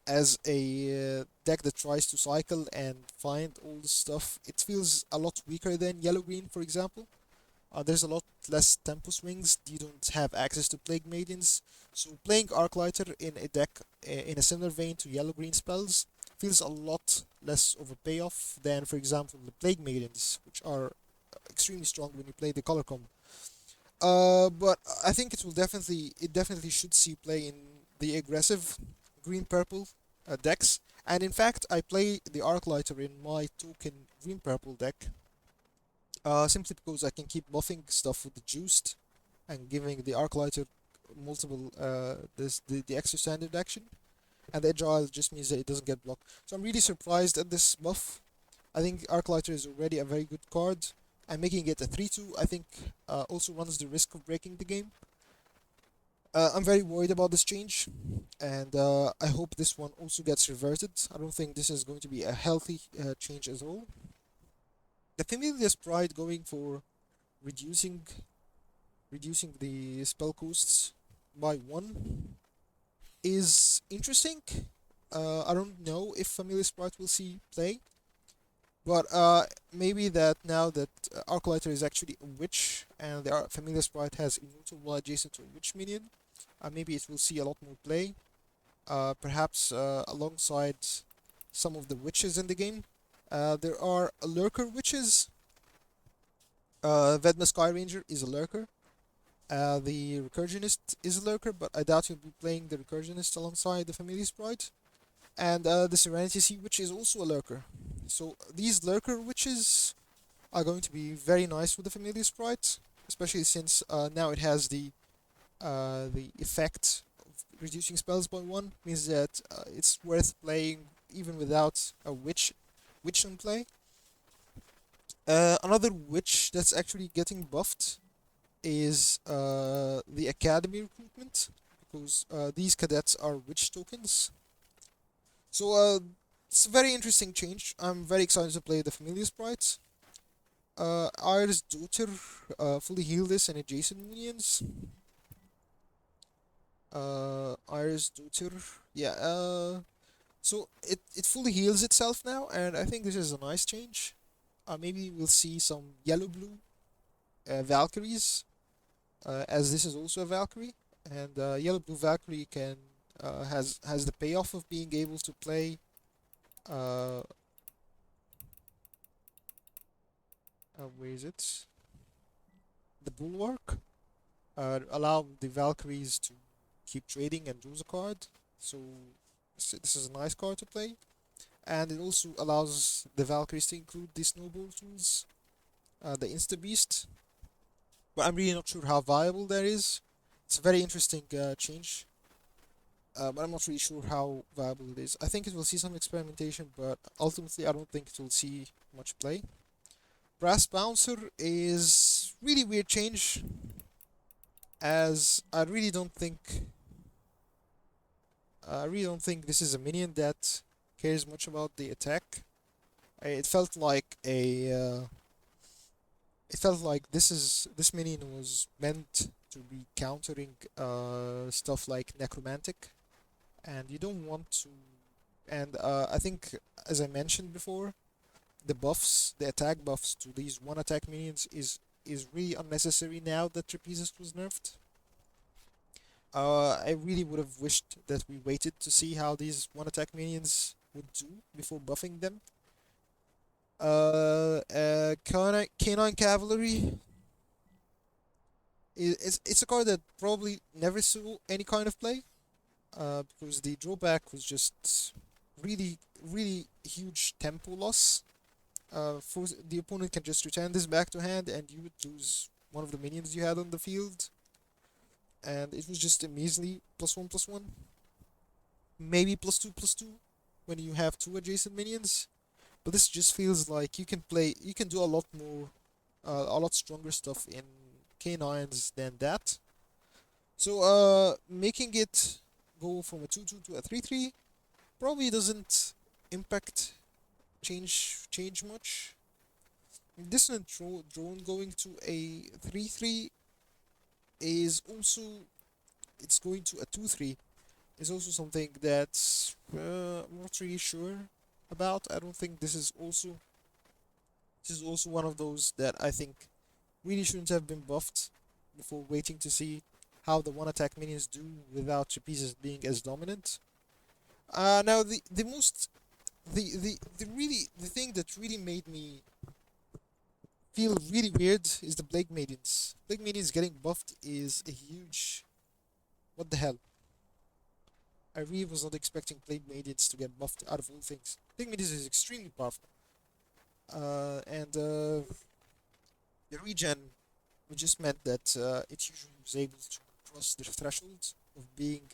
As a deck that tries to cycle and find all the stuff, it feels a lot weaker than yellow green, for example. There's a lot less tempo swings. You don't have access to Plague Maidens, so playing Arclighter in a deck in a similar vein to Yellow Green spells feels a lot less of a payoff than, for example, the Plague Maidens, which are extremely strong when you play the color combo. But I think it definitely should see play in the aggressive green purple decks. And in fact, I play the Arclighter in my token green purple deck, simply because I can keep buffing stuff with the juiced and giving the Arclighter multiple the extra standard action, and the agile just means that it doesn't get blocked. So I'm really surprised at this buff. I think Arclighter is already a very good card, and making it a 3/2 I think also runs the risk of breaking the game. I'm very worried about this change, and I hope this one also gets reverted. I don't think this is going to be a healthy change at all. The Familiar Sprite going for reducing reducing the spell costs by one is interesting. I don't know if Familiar Sprite will see play, but maybe that now that Arclighter is actually a witch and the Familiar Sprite has immortal while adjacent to a witch minion, maybe it will see a lot more play. Perhaps alongside some of the witches in the game. There are lurker witches. Vedma Sky Ranger is a lurker. The Recursionist is a lurker, but I doubt you'll be playing the Recursionist alongside the Familiar Sprite. And the Serenity Sea Witch is also a lurker. So these lurker witches are going to be very nice with the Familiar Sprite, especially since now it has the effect of reducing spells by one, means that it's worth playing even without a witch in play. Another witch that's actually getting buffed is the Academy recruitment, because these cadets are witch tokens. So it's a very interesting change. I'm very excited to play the Familiar Sprites. Iris Daughter fully heal this and adjacent minions. Iris Daughter, yeah. So it fully heals itself now, and I think this is a nice change. Maybe we'll see some yellow blue Valkyries, as this is also a Valkyrie, and yellow blue Valkyrie can has the payoff of being able to play uh, where is it? The Bulwark. Allow the Valkyries to keep trading and lose a card. So So this is a nice card to play, and it also allows the Valkyries to include the snowball tools, the Insta Beast. But I'm really not sure how viable that is. It's a very interesting change, but I'm not really sure how viable it is. I think it will see some experimentation, but ultimately I don't think it will see much play. Brass Bouncer is really weird change, as I really don't think this is a minion that cares much about the attack. It felt like this minion was meant to be countering stuff like necromantic, and you don't want to. And I think, as I mentioned before, the attack buffs to these one attack minions is really unnecessary now that Trapezist was nerfed. I really would have wished that we waited to see how these one attack minions would do before buffing them. Canine Cavalry it's a card that probably never saw any kind of play. Because the drawback was just really huge tempo loss. For the opponent can just return this back to hand, and you would lose one of the minions you had on the field, and it was just a measly +1/+1, maybe +2/+2 when you have two adjacent minions. But this just feels like you can do a lot more, a lot stronger stuff in K9s than that. So making it go from a 2/2 to a 3/3 probably doesn't impact change much. Dissonant drone going to a 3/3 is also it's going to a 2/3 is also something that's I'm not really sure about. I don't think this is also one of those that I think really shouldn't have been buffed before waiting to see how the one attack minions do without Trapezes being as dominant. Now the thing that really made me feel really weird is the Plague Maidens. Plague Maidens getting buffed is a huge. What the hell? I really was not expecting Plague Maidens to get buffed out of all things. Plague Maidens is extremely powerful. And the regen just meant that it usually was able to cross the threshold of being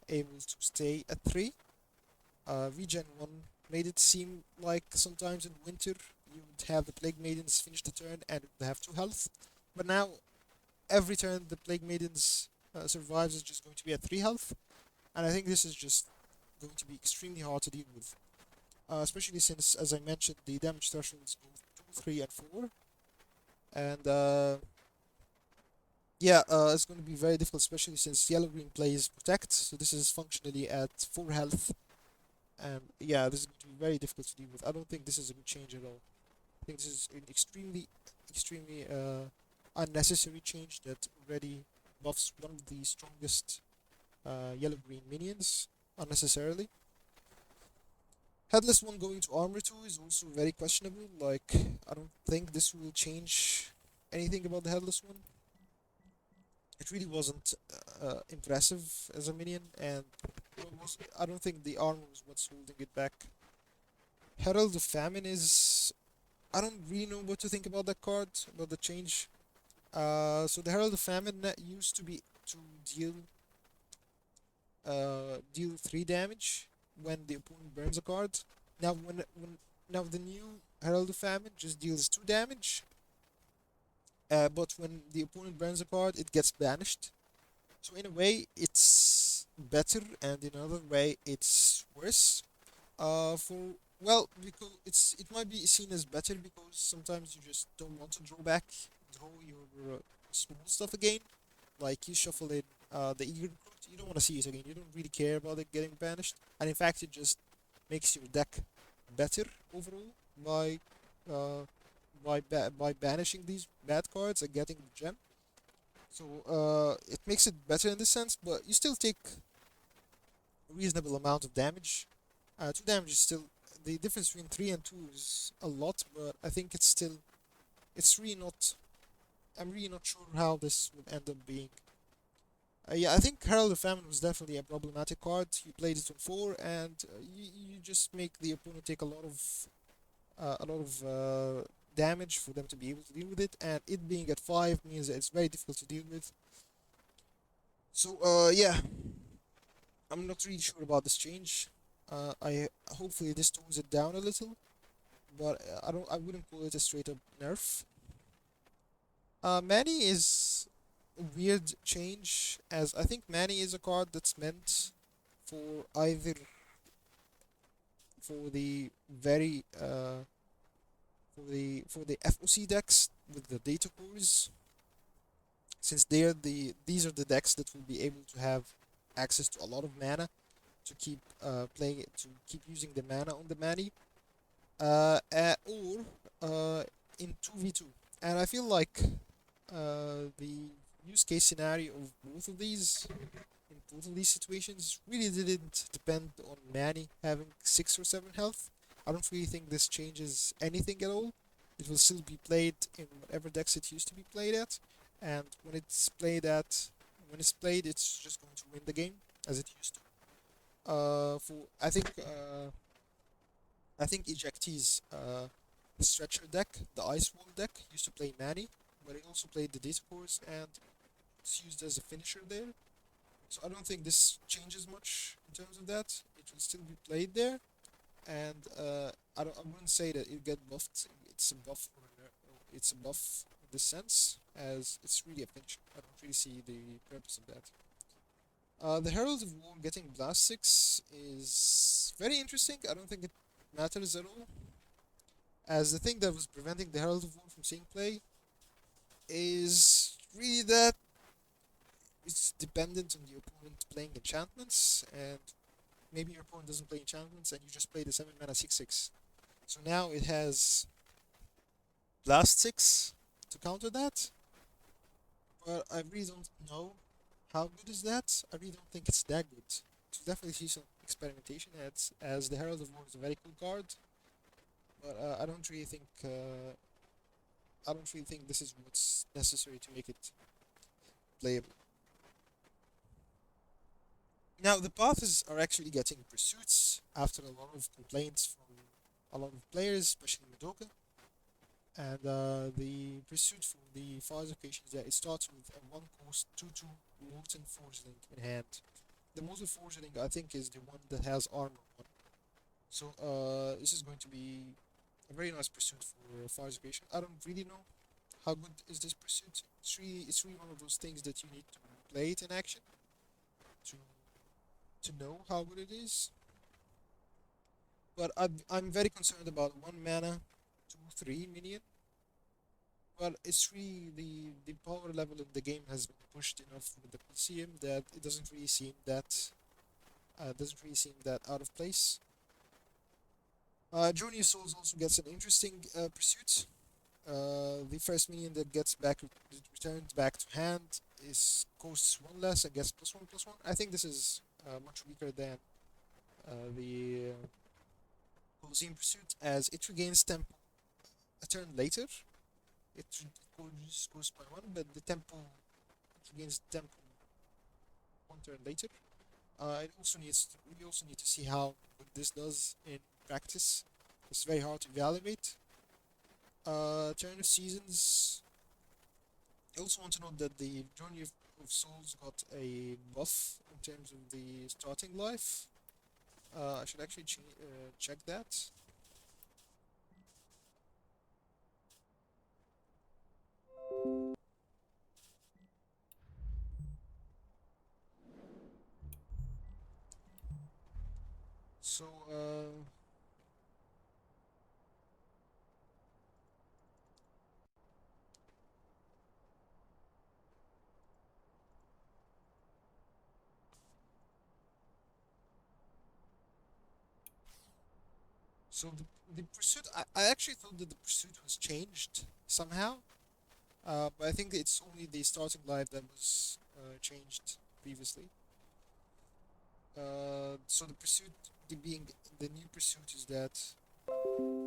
able to stay at 3. Regen 1 made it seem like sometimes in winter you would have the Plague Maidens finish the turn and it would have 2 health. But now, every turn the Plague Maidens survives is just going to be at 3 health. And I think this is just going to be extremely hard to deal with. Especially since, as I mentioned, the damage thresholds go 2, 3, and 4. And yeah, it's going to be very difficult, especially since Yellow Green plays Protect. So this is functionally at 4 health. And yeah, this is going to be very difficult to deal with. I don't think this is a good change at all. I think this is an extremely unnecessary change that already buffs one of the strongest yellow-green minions unnecessarily. Headless one going to armor 2 is also very questionable. Like, I don't think this will change anything about the headless one. It really wasn't impressive as a minion, and I don't think the armor was what's holding it back. Herald of Famine is. I don't really know what to think about that card, about the change. So the Herald of Famine used to be to deal 3 damage when the opponent burns a card. Now the new Herald of Famine just deals 2 damage. But when the opponent burns a card, it gets banished. So in a way, it's better, and in another way, it's worse. Because it might be seen as better because sometimes you just don't want to draw your small stuff again. Like you shuffle in the eager recruit, you don't want to see it again. You don't really care about it getting banished, and in fact, it just makes your deck better overall by uh, by banishing these bad cards and getting the gem. So it makes it better in this sense, but you still take a reasonable amount of damage. 2 damage is still the difference between 3 and 2 is a lot, but I think it's really not. I'm really not sure how this would end up being. Yeah, I think Herald of Famine was definitely a problematic card. You played it on four, and you just make the opponent take a lot of damage for them to be able to deal with it, and it being at five means that it's very difficult to deal with. So yeah, I'm not really sure about this change. I hopefully this tones it down a little, but I wouldn't call it a straight up nerf. Manny is a weird change, as I think Manny is a card that's meant for either for the very for the FOC decks with the data cores, since these are the decks that will be able to have access to a lot of mana to keep playing it, to keep using the mana on the Manny, or in 2v2. And I feel like the use case scenario of both of these in both of these situations really didn't depend on Manny having 6 or 7 health. I don't really think this changes anything at all. It will still be played in whatever decks it used to be played at, and when it's played, it's just going to win the game as it used to. For I think Ejectee's Stretcher deck, the Ice Wall deck, used to play Manny, but it also played the Data Cores, and it's used as a finisher there. So I don't think this changes much in terms of that. It will still be played there, and I wouldn't say that it get buffed. It's a buff it's a buff in this sense, as it's really a finisher. I don't really see the purpose of that. The Herald of War getting Blast 6 is very interesting. I don't think it matters at all, as the thing that was preventing the Herald of War from seeing play is really that it's dependent on the opponent playing enchantments, and maybe your opponent doesn't play enchantments and you just play the 7 mana 6/6. So now it has Blast 6 to counter that, but I really don't know how good is that. I really don't think it's that good. To definitely see some experimentation, as the Herald of War is a very cool card, but I don't really think this is what's necessary to make it playable. Now the paths are actually getting pursuits after a lot of complaints from a lot of players, especially Madoka. And the pursuit for the fire occasion is that it starts with a one cost 2/2 Molten Forge Link in hand. The Molten Forge Link I think is the one that has armor on. So this is going to be a very nice pursuit for fire occasion. I don't really know how good is this pursuit. It's really one of those things that you need to play it in action to know how good it is. But I'm very concerned about one mana, 2/3 minion. But it's really the power level in the game has been pushed enough with the Coliseum that it doesn't really seem that out of place. Journey of Souls also gets an interesting pursuit. The first minion that gets back that returns back to hand is costs one less and gets +1/+1. I think this is much weaker than the Coliseum pursuit, as it regains tempo a turn later. Goes by one, but it regains tempo one turn later. We also need to see how good this does in practice. It's very hard to evaluate. Turn of Seasons. I also want to note that the Journey of Souls got a buff in terms of the starting life. I should actually check that. So, the pursuit. I actually thought that the pursuit was changed somehow. But I think it's only the starting life that was changed previously. So the new pursuit is that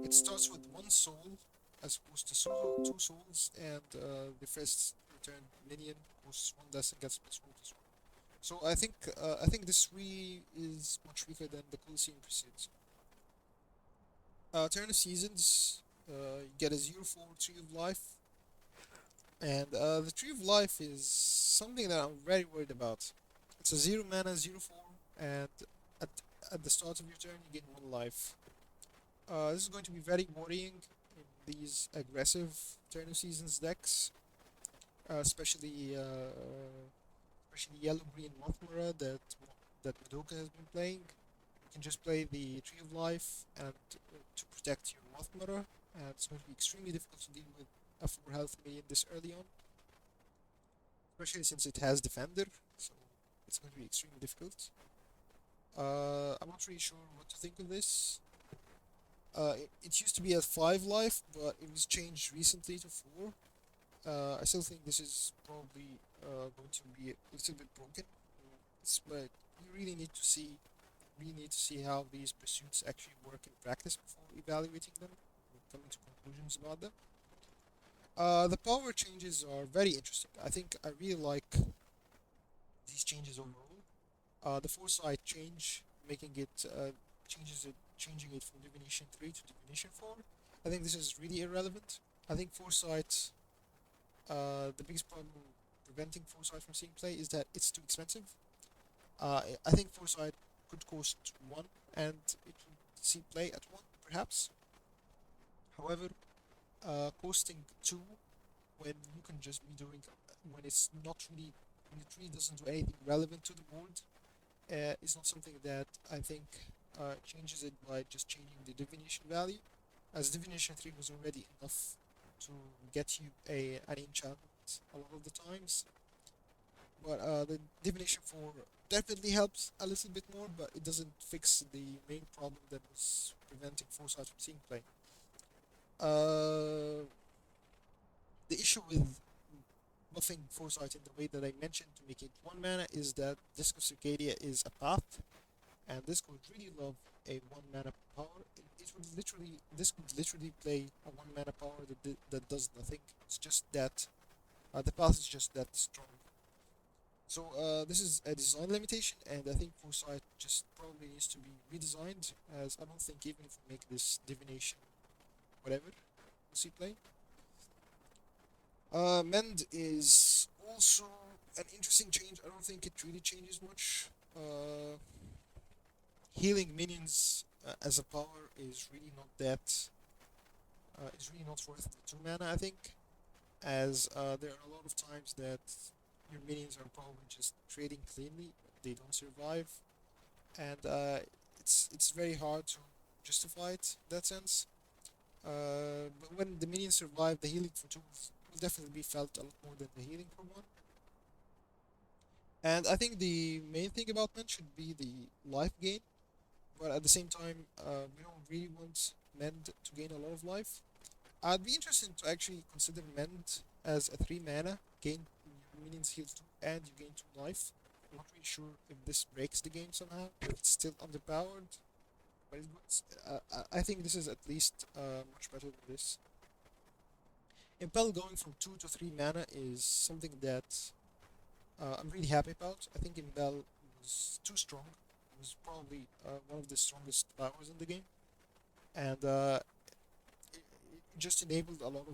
it starts with one soul as opposed to two souls, and the first returned minion costs one less and gets +1/+1. So I think this really is much weaker than the Colosseum Pursuit. Turn of Seasons, you get a 0/4 Tree of Life, and the Tree of Life is something that I'm very worried about. It's a 0 mana 0/4, and at, at the start of your turn you gain 1 life. This is going to be very worrying in these aggressive Turn of Seasons decks, especially yellow green Mothmara that Madoka has been playing. You can just play the Tree of Life and to protect your Mothmara, and it's going to be extremely difficult to deal with a 4 health minion this early on, especially since it has Defender, so it's going to be extremely difficult. I'm not really sure what to think of this. It used to be at 5 life, but it was changed recently to 4. I still think this is probably going to be a little bit broken. But you really need to see how these pursuits actually work in practice before evaluating them and coming to conclusions about them. The power changes are very interesting. I think I really like these changes overall. The foresight change, making it changing it from divination 3 to divination 4. I think this is really irrelevant. I think foresight, the biggest problem preventing foresight from seeing play is that it's too expensive. I think foresight could cost 1 and it would see play at 1 perhaps. However, costing 2 when you can just be doing when it's not really when it really doesn't do anything relevant to the board is not something that I think changes it by just changing the divination value, as divination 3 was already enough to get you an enchantment a lot of the times. But the divination 4 definitely helps a little bit more, but it doesn't fix the main problem that was preventing foresight from seeing play. Uh, the issue with buffing foresight in the way that I mentioned to make it 1 mana is that Disc of Circadia is a path, and this could really love a 1 mana power. It would literally this could literally play a 1 mana power that does nothing. It's just that the path is just that strong. So this is a design limitation, and I think foresight just probably needs to be redesigned. As I don't think even if we make this divination whatever we'll see play. Mend is also an interesting change. I don't think it really changes much. Healing minions as a power is really not worth the 2 mana. I think, as there are a lot of times that your minions are probably just trading cleanly, they don't survive, and it's very hard to justify it in that sense. But when the minions survive, the healing for 2 will definitely be felt a lot more than the healing for 1. And I think the main thing about men should be the life gain, but at the same time, we don't really want Mend to gain a lot of life. I'd be interested to actually consider Mend as a 3 mana, gain minions heal 2 and you gain 2 life. I'm not really sure if this breaks the game somehow, if it's still underpowered, but I think this is at least much better than this. Impel going from 2 to 3 mana is something that I'm really happy about. I think Impel was too strong. It was probably one of the strongest powers in the game, and it just enabled a lot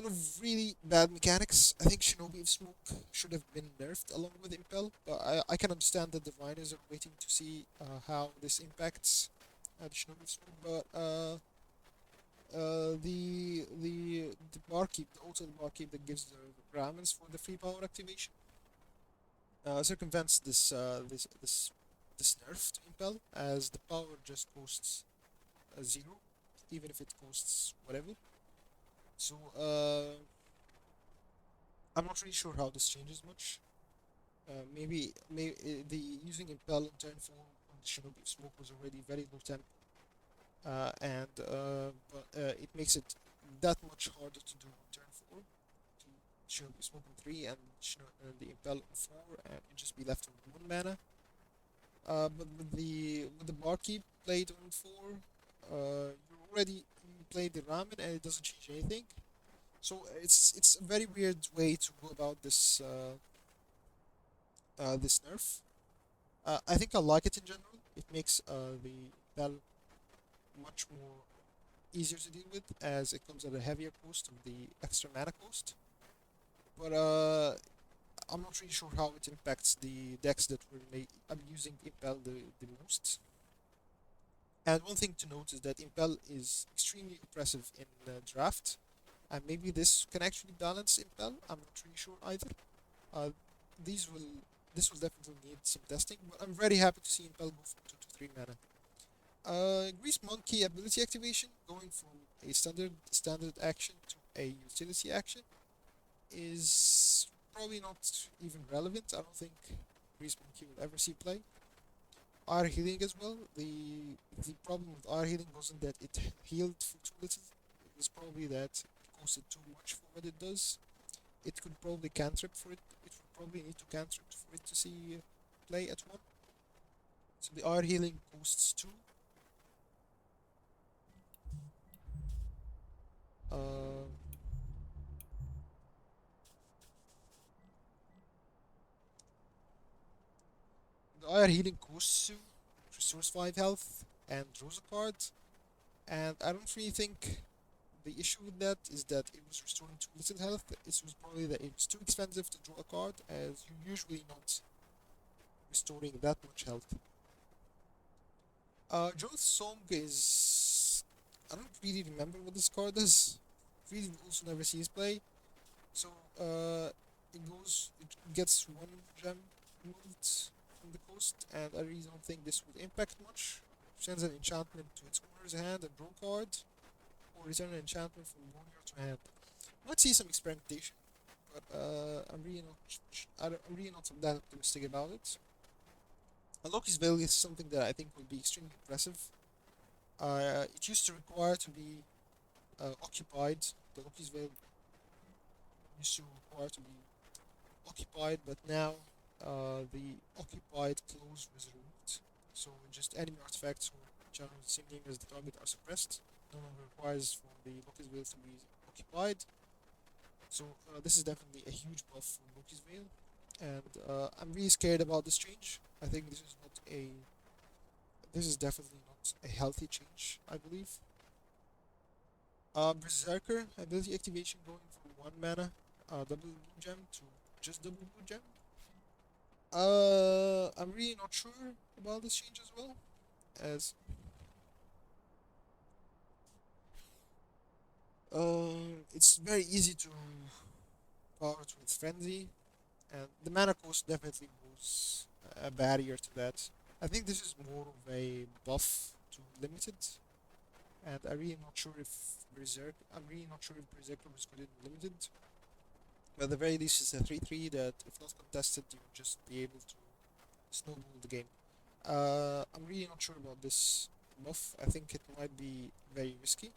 of really bad mechanics. I think Shinobi of Smoke should have been nerfed along with Impel, but I can understand that the designers are waiting to see how this impacts the Shinobi of Smoke. But the barkeep, the auto barkeep that gives the ramens for the free power activation, circumvents this nerf to Impel, as the power just costs 0, even if it costs whatever. So I'm not really sure how this changes much. Maybe the using Impel in turn 4 on the Shinobi of Smoke was already very low tempo, and but it makes it that much harder to do on turn 4. To Shinobi of Smoke on 3 and the Impel on 4, and you just be left with 1 mana. But with the barkeep played on 4, you played the ramen and it doesn't change anything. So it's a very weird way to go about this this nerf. I think I like it in general. It makes the Bell much more easier to deal with as it comes at a heavier cost of the extra mana cost. But I'm not really sure how it impacts the decks that I'm using Impel the most. And one thing to note is that Impel is extremely oppressive in draft, and maybe this can actually balance Impel. I'm not really sure either. Uh, these will this will definitely need some testing, but I'm very happy to see Impel go from 2 to 3 mana. Grease Monkey ability activation going from a standard action to a utility action is probably not even relevant. I don't think Grease Monkey will ever see play. R healing as well. The problem with R healing wasn't that it healed for too little. It was probably that it costed too much for what it does. It could probably cantrip for it. It would probably need to cantrip for it to see play at one. So the R healing costs two. Uh, the R healing costs two, restores 5 health, and draws a card. And I don't really think the issue with that is that it was restoring too little health. It was probably that it's too expensive to draw a card, as you're usually not restoring that much health. Joe's song is. I don't really remember what this card does. Really also never see his play. So, it gets one gem removed from the coast, and I really don't think this would impact much. Sends an enchantment to its owner's hand and draw a card, or return an enchantment from owner to hand. Might see some experimentation, but I'm really not that optimistic about it. Loki's Veil is something that I think will be extremely impressive. It used to require to be occupied. The Loki's Veil used to require to be occupied, but now the occupied clause was removed. So just enemy artifacts or general the same name as the target are suppressed. No longer requires for the Loki's Veil to be occupied. So this is definitely a huge buff for Loki's Veil, and I'm really scared about this change. I think this is definitely not a healthy change. I believe. Berserker ability activation going from 1 mana, double blue gem to just double blue gem. I'm really not sure about this change as well, as it's very easy to power it with frenzy, and the mana cost definitely was a barrier to that. I think this is more of a buff to limited, and I'm really not sure if Berserker was good in limited. But at the very least, it's a 3-3 that, if not contested, you would just be able to snowball the game. I'm really not sure about this buff. I think it might be very risky.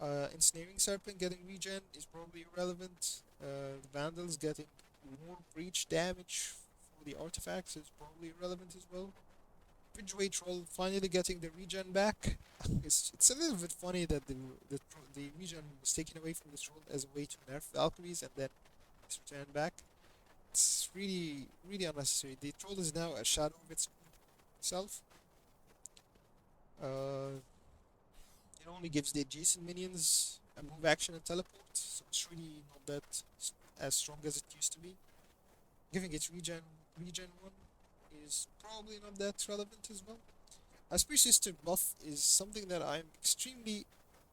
Ensnaring Serpent getting regen is probably irrelevant. Vandals getting more breach damage for the artifacts is probably irrelevant as well. Bridgeway Troll finally getting the regen back. It's a little bit funny that the regen was taken away from the troll as a way to nerf the alchemies and then it's returned back. It's really unnecessary. The troll is now a shadow of itself. Uh, it only gives the adjacent minions a move action and teleport, so it's really not that as strong as it used to be. Giving it regen one is probably not that relevant as well. A Spear Sister buff is something that I'm extremely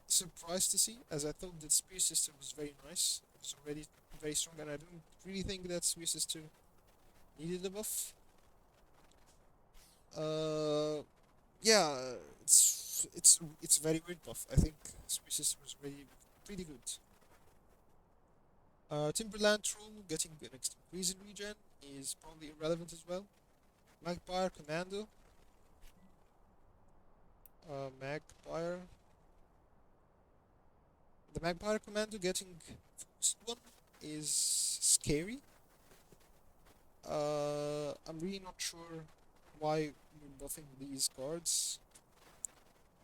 surprised to see, as I thought that Spear Sister was very nice. It was already very strong, and I didn't really think that Spear Sister needed a buff. Uh, yeah, it's a very weird buff. I think Spear Sister was really pretty good. Timberland Troll getting an increase in regen is probably irrelevant as well. Magpie Commando. Magpie. The Magpie Commando getting first one is scary. I'm really not sure why we're buffing these cards.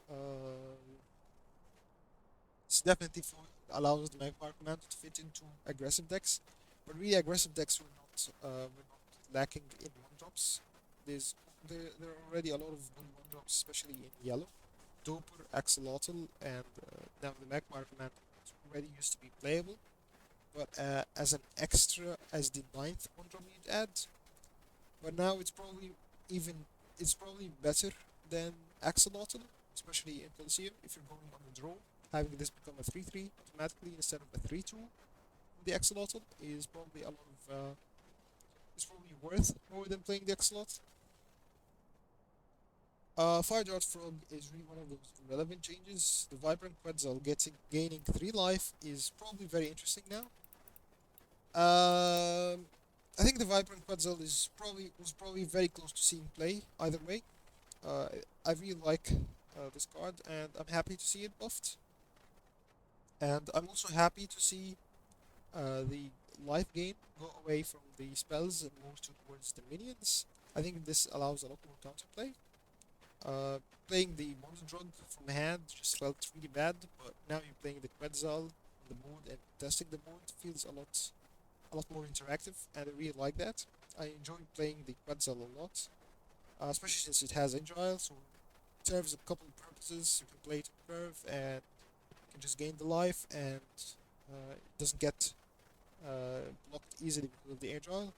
Uh, it's definitely allows the Magpie Commando to fit into aggressive decks, but really aggressive decks will not lacking in one drops. There's there are already a lot of good one drops, especially in yellow. Doper, Axolotl, and now the Magmar command already used to be playable, but as an extra, as the ninth one drop you'd add. But now even it's probably better than Axolotl, especially in Coliseum if you're going on the draw. Having this become a 3-3 automatically instead of a 3-2, the Axolotl is probably a lot of is probably worth more than playing the Axolotl. Fire Dart Frog is really one of those relevant changes. The Vibrant Quetzal gaining 3 life is probably very interesting now. I think the Vibrant Quetzal was probably very close to seeing play either way. Uh, I really like this card, and I'm happy to see it buffed. And I'm also happy to see the life gain go away from the spells and more towards the minions. I think this allows a lot more counterplay. Uh, Playing the Monster Drug from hand just felt really bad, but now you're playing the Quetzal on the board and testing the board feels a lot more interactive, and I really like that. I enjoy playing the Quetzal a lot, especially since it has Agile, so it serves a couple of purposes. You can play it on curve and you can just gain the life, and it doesn't get blocked easily because of the Agile.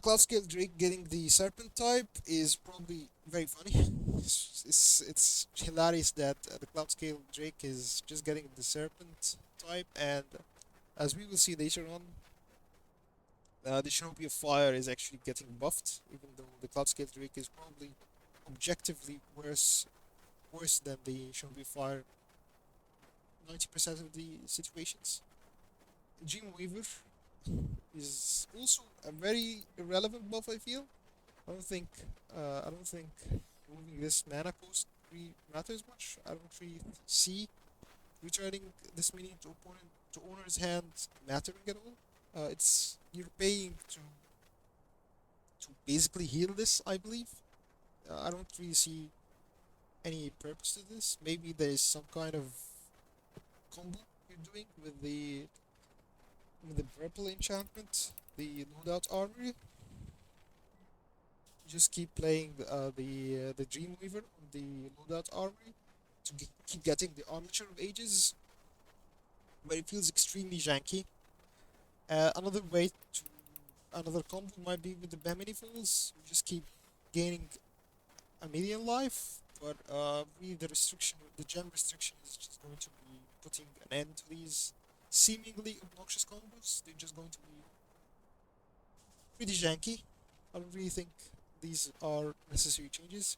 Cloud Scale Drake getting the Serpent type is probably very funny. It's hilarious that the Cloud Scale Drake is just getting the Serpent type, and as we will see later on, the Shinobi of Fire is actually getting buffed, even though the Cloud Scale Drake is probably objectively worse than the Shinobi of Fire 90% of the situations. Dreamweaver is also a very irrelevant buff. I feel. I don't think moving this mana cost really matters much. I don't really see returning this minion to opponent to owner's hand mattering at all. It's you're paying to basically heal this. I believe. I don't really see any purpose to this. Maybe there is some kind of combo you're doing with the purple enchantment, the loadout armory. You just keep playing the Dreamweaver on the loadout armory to keep getting the Armature of Ages, but it feels extremely janky. Another way to another combo might be with the Bemini Falls. You just keep gaining a million life, but really the gem restriction is just going to be putting an end to these seemingly obnoxious combos. They're just going to be pretty janky. I don't really think these are necessary changes.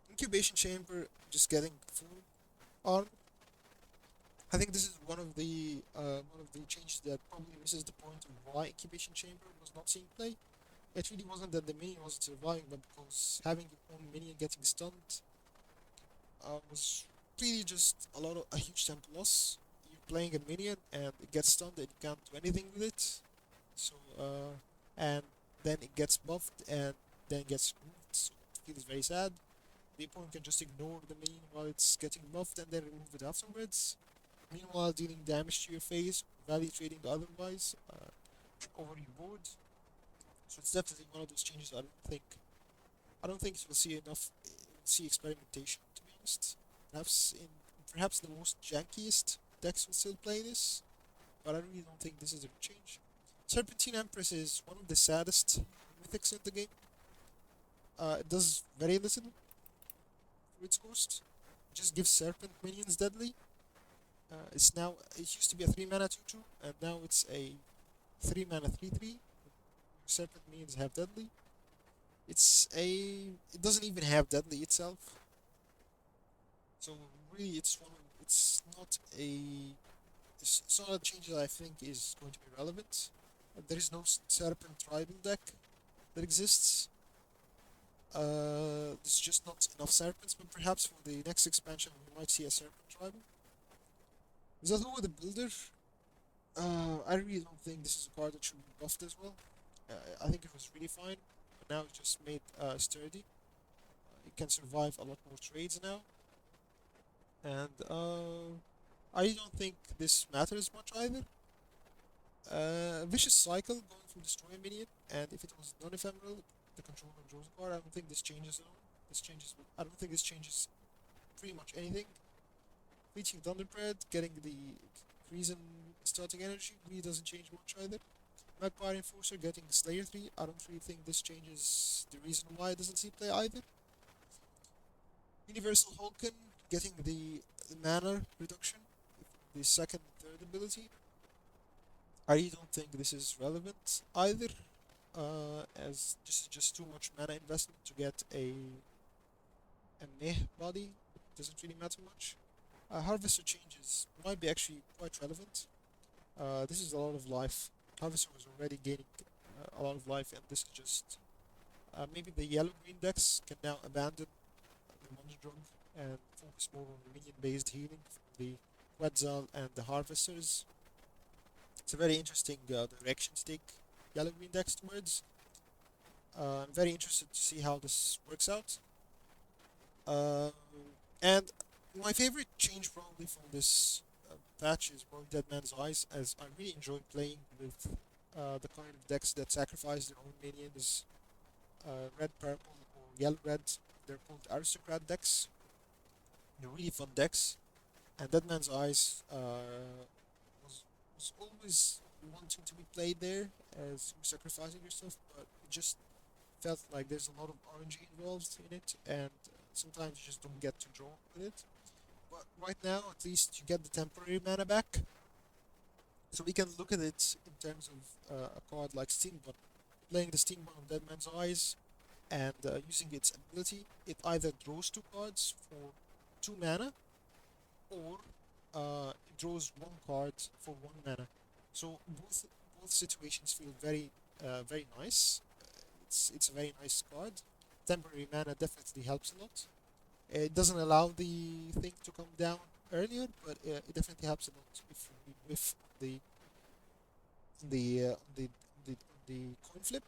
Incubation chamber just getting full arm. I think this is one of the changes that probably misses the point of why incubation chamber was not seeing play. It really wasn't that the minion wasn't surviving, but because having your own minion getting stunned was really just a huge tempo loss. You're playing a minion and it gets stunned and you can't do anything with it. So and then it gets buffed and then gets removed. So it feels very sad. The opponent can just ignore the minion while it's getting buffed and then remove it afterwards. Meanwhile, dealing damage to your face, value trading otherwise over your board. So it's definitely one of those changes I don't think you'll see see experimentation, to be honest. Perhaps the most jankiest decks will still play this, but I really don't think this is a change. Serpentine Empress is one of the saddest mythics in the game. It does very little for its cost. It just gives Serpent minions deadly. It used to be a 3 mana 2/2, and now it's a 3 mana 3/3. Serpent minions have deadly. It doesn't even have deadly itself. So really, it's not a change that I think is going to be relevant. There is no Serpent tribal deck that exists. There's just not enough Serpents, but perhaps for the next expansion we might see a Serpent tribal. Zalua the Builder, I really don't think this is a card that should be buffed as well. I think it was really fine, but now it just made sturdy. It can survive a lot more trades now, and I don't think this matters much either. Vicious Cycle going for destroy a minion, and if it was non-ephemeral, the controller draws a card. I don't think this changes at all. This changes. I don't think this changes pretty much anything. Reaching Thunderbird, getting the increase in starting energy really doesn't change much either. Magpie Enforcer getting Slayer 3, I don't really think this changes the reason why it doesn't see play either. Universal Hulken getting the mana reduction, the second and third ability. I really don't think this is relevant either, as this is just too much mana investment to get a meh body. Doesn't really matter much. Harvester changes might be actually quite relevant. This is a lot of life. Harvester was already gaining a lot of life, and this is just maybe the yellow-green decks can now abandon the Monster Drug and focus more on the minion-based healing from the Quetzal and the Harvesters. It's a very interesting direction to take yellow-green decks towards. I'm very interested to see how this works out. Uh, and my favorite change probably from this patch is probably Dead Man's Eyes, as I really enjoy playing with the kind of decks that sacrifice their own minions, red, purple, or yellow, red. They're called aristocrat decks. They're really fun decks, and Dead Man's Eyes was was always wanting to be played there as you're sacrificing yourself, but it just felt like there's a lot of RNG involved in it, and sometimes you just don't get to draw with it. But right now, at least you get the temporary mana back, so we can look at it in terms of a card like Steambun. Playing the Steambun on Dead Man's Eyes and using its ability, it either draws two cards for 2 mana, or it draws one card for 1 mana. So both situations feel very nice. It's a very nice card. Temporary mana definitely helps a lot. It doesn't allow the thing to come down earlier, but it definitely helps a lot if you whiff the the the coin flip.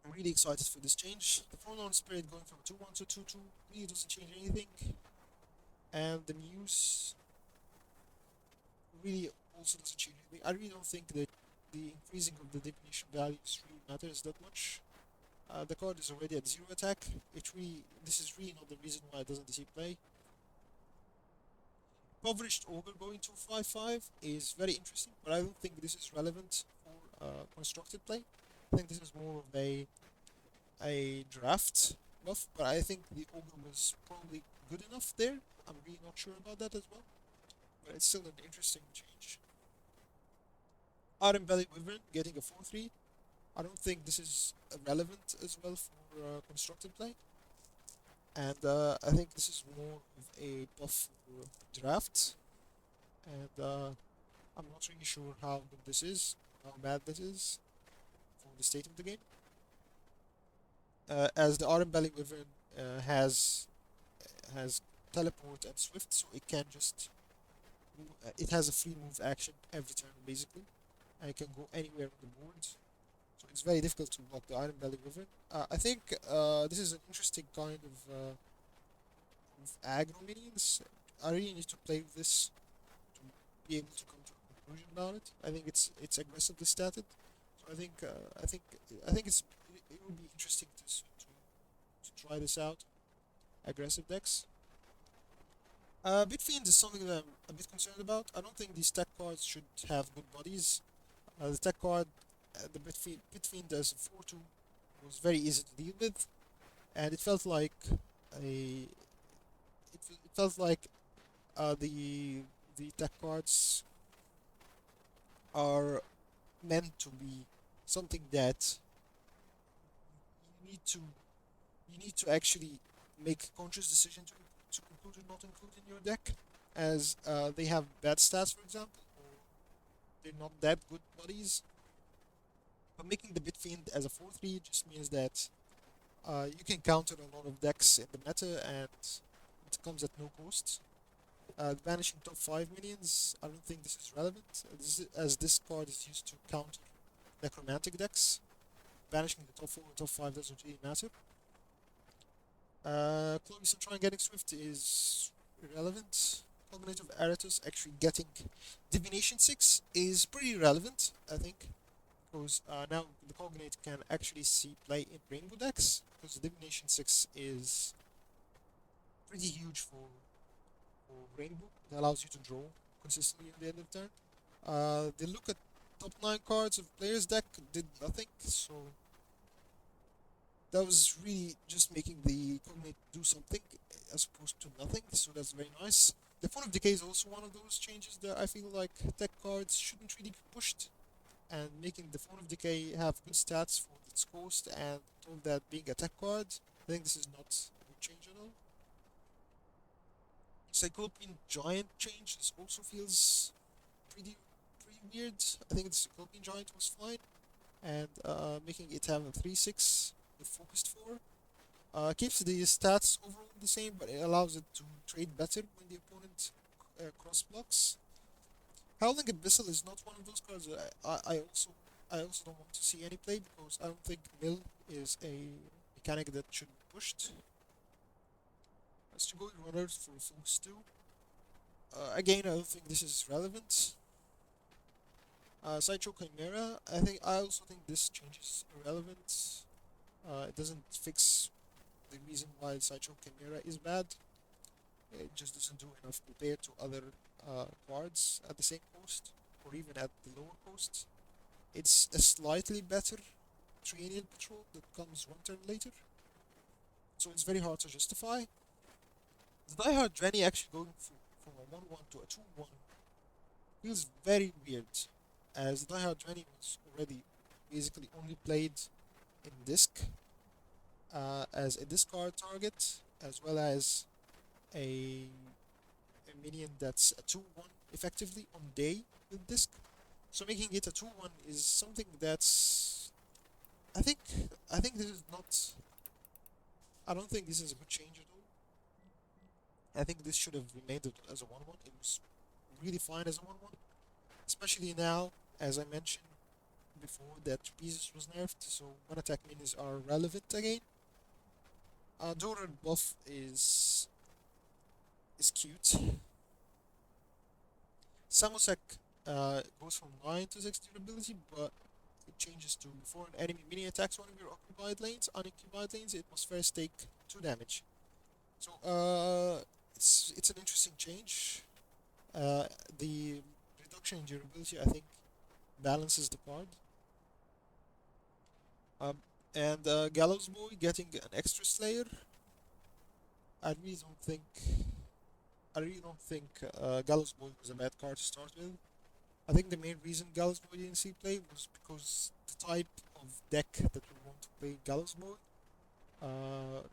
I'm really excited for this change. The Forlorn Spirit going from 2-1 to 2-2 really doesn't change anything, and the Muse really also doesn't change anything. I really don't think that the increasing of the divination values really matters that much. The card is already at 0 attack. This is really not the reason why it doesn't see play. Impoverished Ogre going to 5-5 is very interesting, but I don't think this is relevant for constructed play. I think this is more of a draft buff, but I think the Ogre was probably good enough there. I'm really not sure about that as well, but it's still an interesting change. Iron Belly Wyvern getting a 4-3. I don't think this is relevant as well for constructed play, and I think this is more of a buff for draft, and I'm not really sure how good this is, how bad this is for the state of the game. As the Iron Belly Wyvern has teleport and swift, so it can just it has a free move action every turn basically, and it can go anywhere on the board. So it's very difficult to block the Iron Belly Wyvern. I think this is an interesting kind of aggro minions. I really need to play with this to be able to come to a conclusion about it. I think it's aggressively statted, so I think it would be interesting to try this out. Aggressive decks. Bitfiend is something that I'm a bit concerned about. I don't think these tech cards should have good bodies. The tech card, the Bitfiend as a 4-2 was very easy to deal with, and it felt like a it felt like the tech cards are meant to be something that you need to actually make a conscious decision to include or not include in your deck, as they have bad stats, for example, or they're not that good bodies. But making the Bitfiend as a 4-3 just means that you can counter a lot of decks in the meta, and it comes at no cost. Banishing top 5 minions, I don't think this is relevant, as this card is used to counter necromantic decks. Banishing the top 4 or top 5 doesn't really matter. Chloe Sunshine getting Swift is irrelevant. Cognitive Aratus actually getting Divination 6 is pretty relevant, I think. because now the Cognate can actually see play in Rainbow decks, because Divination 6 is pretty huge for Rainbow. It allows you to draw consistently at the end of turn. The look at top 9 cards of player's deck did nothing, so that was really just making the Cognate do something as opposed to nothing, so that's very nice. The Phone of Decay is also one of those changes that I feel like tech cards shouldn't really be pushed, and making the Phone of Decay have good stats for its cost and all of that being a tech card, I think this is not a good change at all. Cyclopean Giant change this also feels pretty pretty weird. I think the Cyclopean Giant was fine, and making it have a 3/6 with focused 4 keeps the stats overall the same, but it allows it to trade better when the opponent cross blocks. Howling Abyssal is not one of those cards that I also don't want to see any play, because I don't think Mill is a mechanic that should be pushed. As to go runners for Focus 2. Again, I don't think this is relevant. Sideshow Chimera, I also think this change is irrelevant. It doesn't fix the reason why Sideshow Chimera is bad. It just doesn't do enough compared to other cards at the same cost, or even at the lower cost. It's a slightly better Triennial Patrol that comes one turn later, so it's very hard to justify. The Diehard Drenny actually going from a 1/1 to a 2/1 feels very weird, as the Diehard Drenny was already basically only played in disc as a discard target, as well as a, a minion that's a 2/1 effectively on day with disc. So making it a 2/1 is something that's I think I think this is not I don't think this is a good change at all. I think this should have remained as a 1/1. It was really fine as a 1/1, especially now, as I mentioned before, that Trapezes was nerfed, so one attack minis are relevant again. Donor buff is cute. Samosek goes from 9 to 6 durability, but it changes to before an enemy mini attacks one of your unoccupied lanes, it must first take 2 damage. So it's an interesting change. The reduction in durability, I think, balances the card. Um, and Gallows Boy getting an extra Slayer. I really don't think I really don't think Gallows Boy was a bad card to start with. I think the main reason Gallows Boy didn't see play was because the type of deck that we want to play Gallows Boy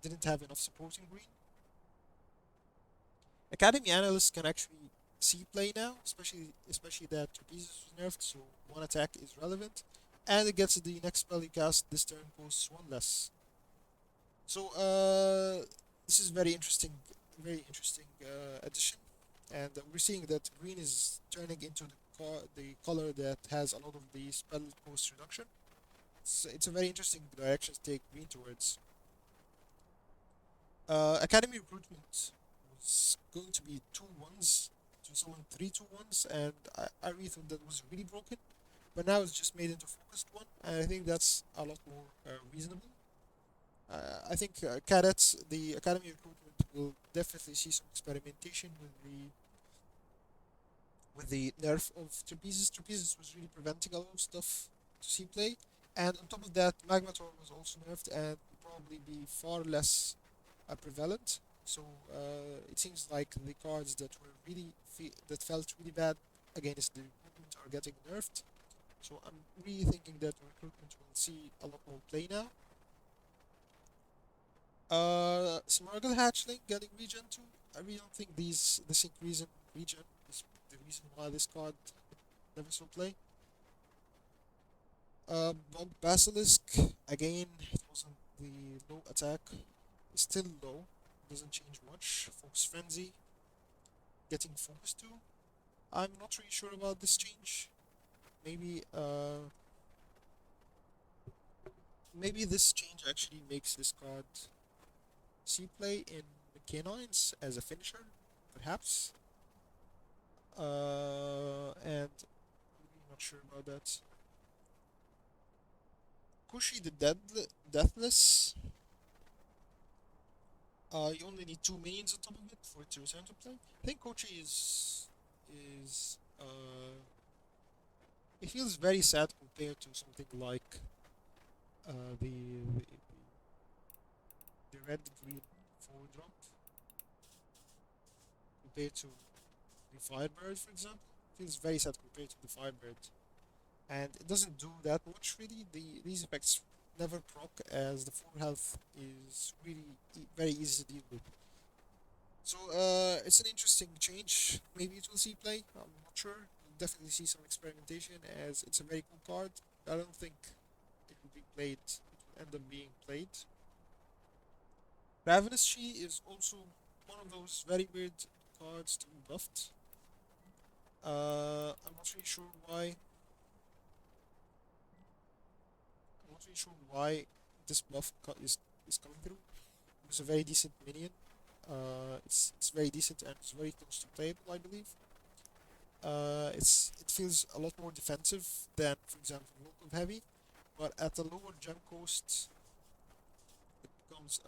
didn't have enough support in green. Academy analysts can actually see play now, especially that Trapezes was nerfed, so one attack is relevant, and it gets the next spell you cast this turn costs one less. So this is very interesting addition, and we're seeing that green is turning into the color that has a lot of the spell cost reduction. It's a very interesting direction to take green towards. Academy recruitment was going to be 2/1s to summon 3/2/1s, and I really thought that was really broken. But now it's just made into focused one, and I think that's a lot more reasonable. I think cadets, the academy recruitment will definitely see some experimentation with the nerf of Trapezes. Trapezes was really preventing a lot of stuff to see play, and on top of that, Magmator was also nerfed and will probably be far less prevalent. So it seems like the cards that were that felt really bad against the recruitment are getting nerfed. So I'm really thinking that recruitment will see a lot more play now. Smargle Hatchling getting regen too. I really don't think this increase in regen is the reason why this card never saw play. Bomb Basilisk, again, it wasn't the low attack. It's still low, doesn't change much. Focus Frenzy, getting Focus 2. I'm not really sure about this change. Maybe, maybe this change actually makes this card see play in Canines as a finisher, perhaps. And I'm really not sure about that. Kushi the Deathless. You only need two minions on top of it for it to return to play. I think Kochi is it feels very sad compared to something like the red green forward drop compared to the Firebird, for example. Feels very sad compared to the Firebird, and it doesn't do that much really. These effects never proc as the full health is really very easy to deal with. So it's an interesting change. Maybe it will see play. I'm not sure. We'll definitely see some experimentation as it's a very cool card. I don't think it will be played. It will end up being played. Ravenous She is also one of those very weird cards to be buffed. I'm not really sure why. I'm not really sure why this is coming through. It's a very decent minion. It's very decent and it's very close to playable, I believe. It feels a lot more defensive than, for example, Local Heavy, but at the lower gem cost, it becomes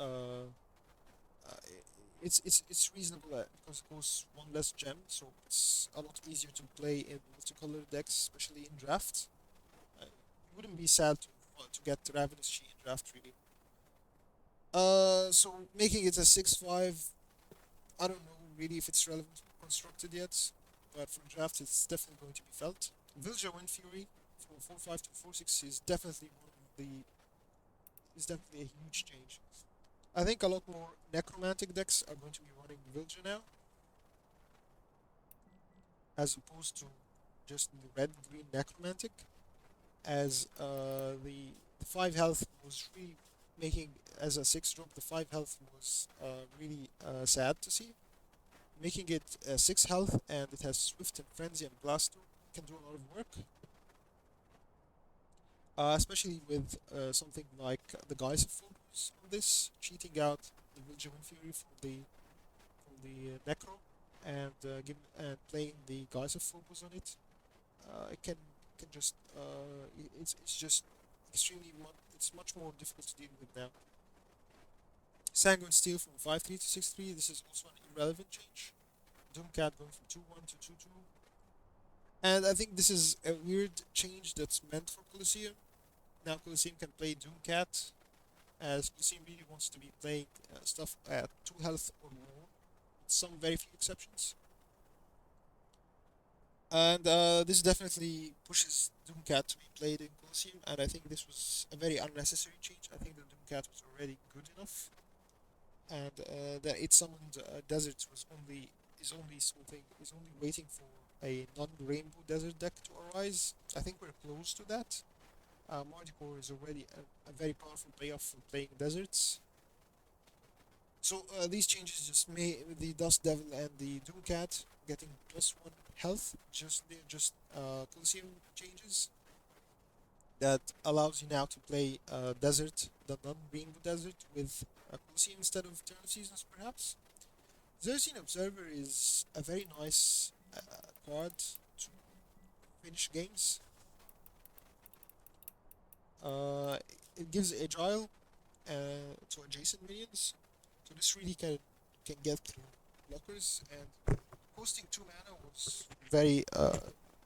it's reasonable because it costs one less gem, so it's a lot easier to play in multicolor decks, especially in draft. You wouldn't be sad to get Ravenous She in draft, really. So making it a 6/5, I don't know really if it's relevant constructed yet, but for draft it's definitely going to be felt. Vilja Wind Fury from 4/5 to 4/6 is definitely a huge change. I think a lot more necromantic decks are going to be running Vilja now, as opposed to just the red green necromantic, as the 5 health was really making as a 6 drop. The 5 health was really sad to see. Making it 6 health and it has Swift and Frenzy and Blasto can do a lot of work. Especially with something like the Guise of Focus on this, cheating out the Vigilant Fury from the Necro and playing the Guise of Focus on it. It can just it's just it's much more difficult to deal with now. Sanguine Steel from 5/3 to 6/3. This is also an irrelevant change. Doomcat going from 2/1 to 2/2. And I think this is a weird change that's meant for Colosseum. Now Colosseum can play Doomcat, as Colosseum really wants to be playing stuff at 2 health or more, with some very few exceptions. And this definitely pushes Doomcat to be played in Colosseum, and I think this was a very unnecessary change. I think the Doomcat was already good enough, and that it summoned deserts is only waiting for a non-rainbow desert deck to arise. I think we're close to that. Mardikor is already a very powerful payoff for playing deserts. So these changes just made the Dust Devil and the Doomcat getting +1 health. They're just Colosseum changes that allows you now to play desert, the non-rainbow desert with Colosseum instead of Eternal Seasons, perhaps. Xerxine Observer is a very nice card to finish games. Uh, it gives agile to adjacent minions, so this really can get through blockers. And costing 2 mana was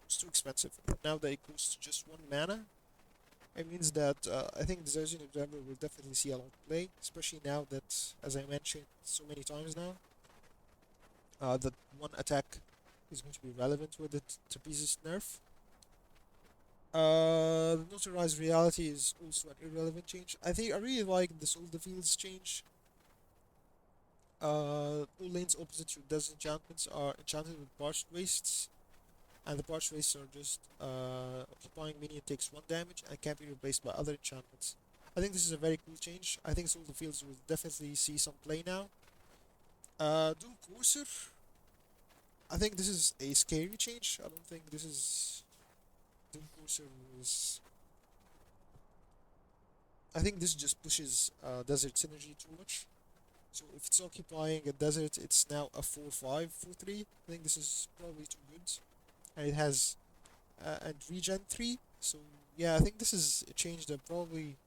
too expensive. Now that it costs just 1 mana, it means that I think the Xerxine Observer will definitely see a lot of play, especially now that, as I mentioned so many times now, that one attack is going to be relevant with the Trapezius nerf. The Notarized Reality is also an irrelevant change. I think I really like the Soul the Fields change. All lanes opposite your desert enchantments are enchanted with Parched Wastes, and the Parched Wastes are just occupying minion takes 1 damage and can't be replaced by other enchantments. I think this is a very cool change. I think Soul the Fields will definitely see some play now. Doom Courser. I think this is a scary change. I don't think this is Doom Courser was. I think this just pushes desert synergy too much. So if it's occupying a desert, it's now a 4/5 4/3. I think this is probably too good, and it has and regen 3. So yeah, I think this is a change that probably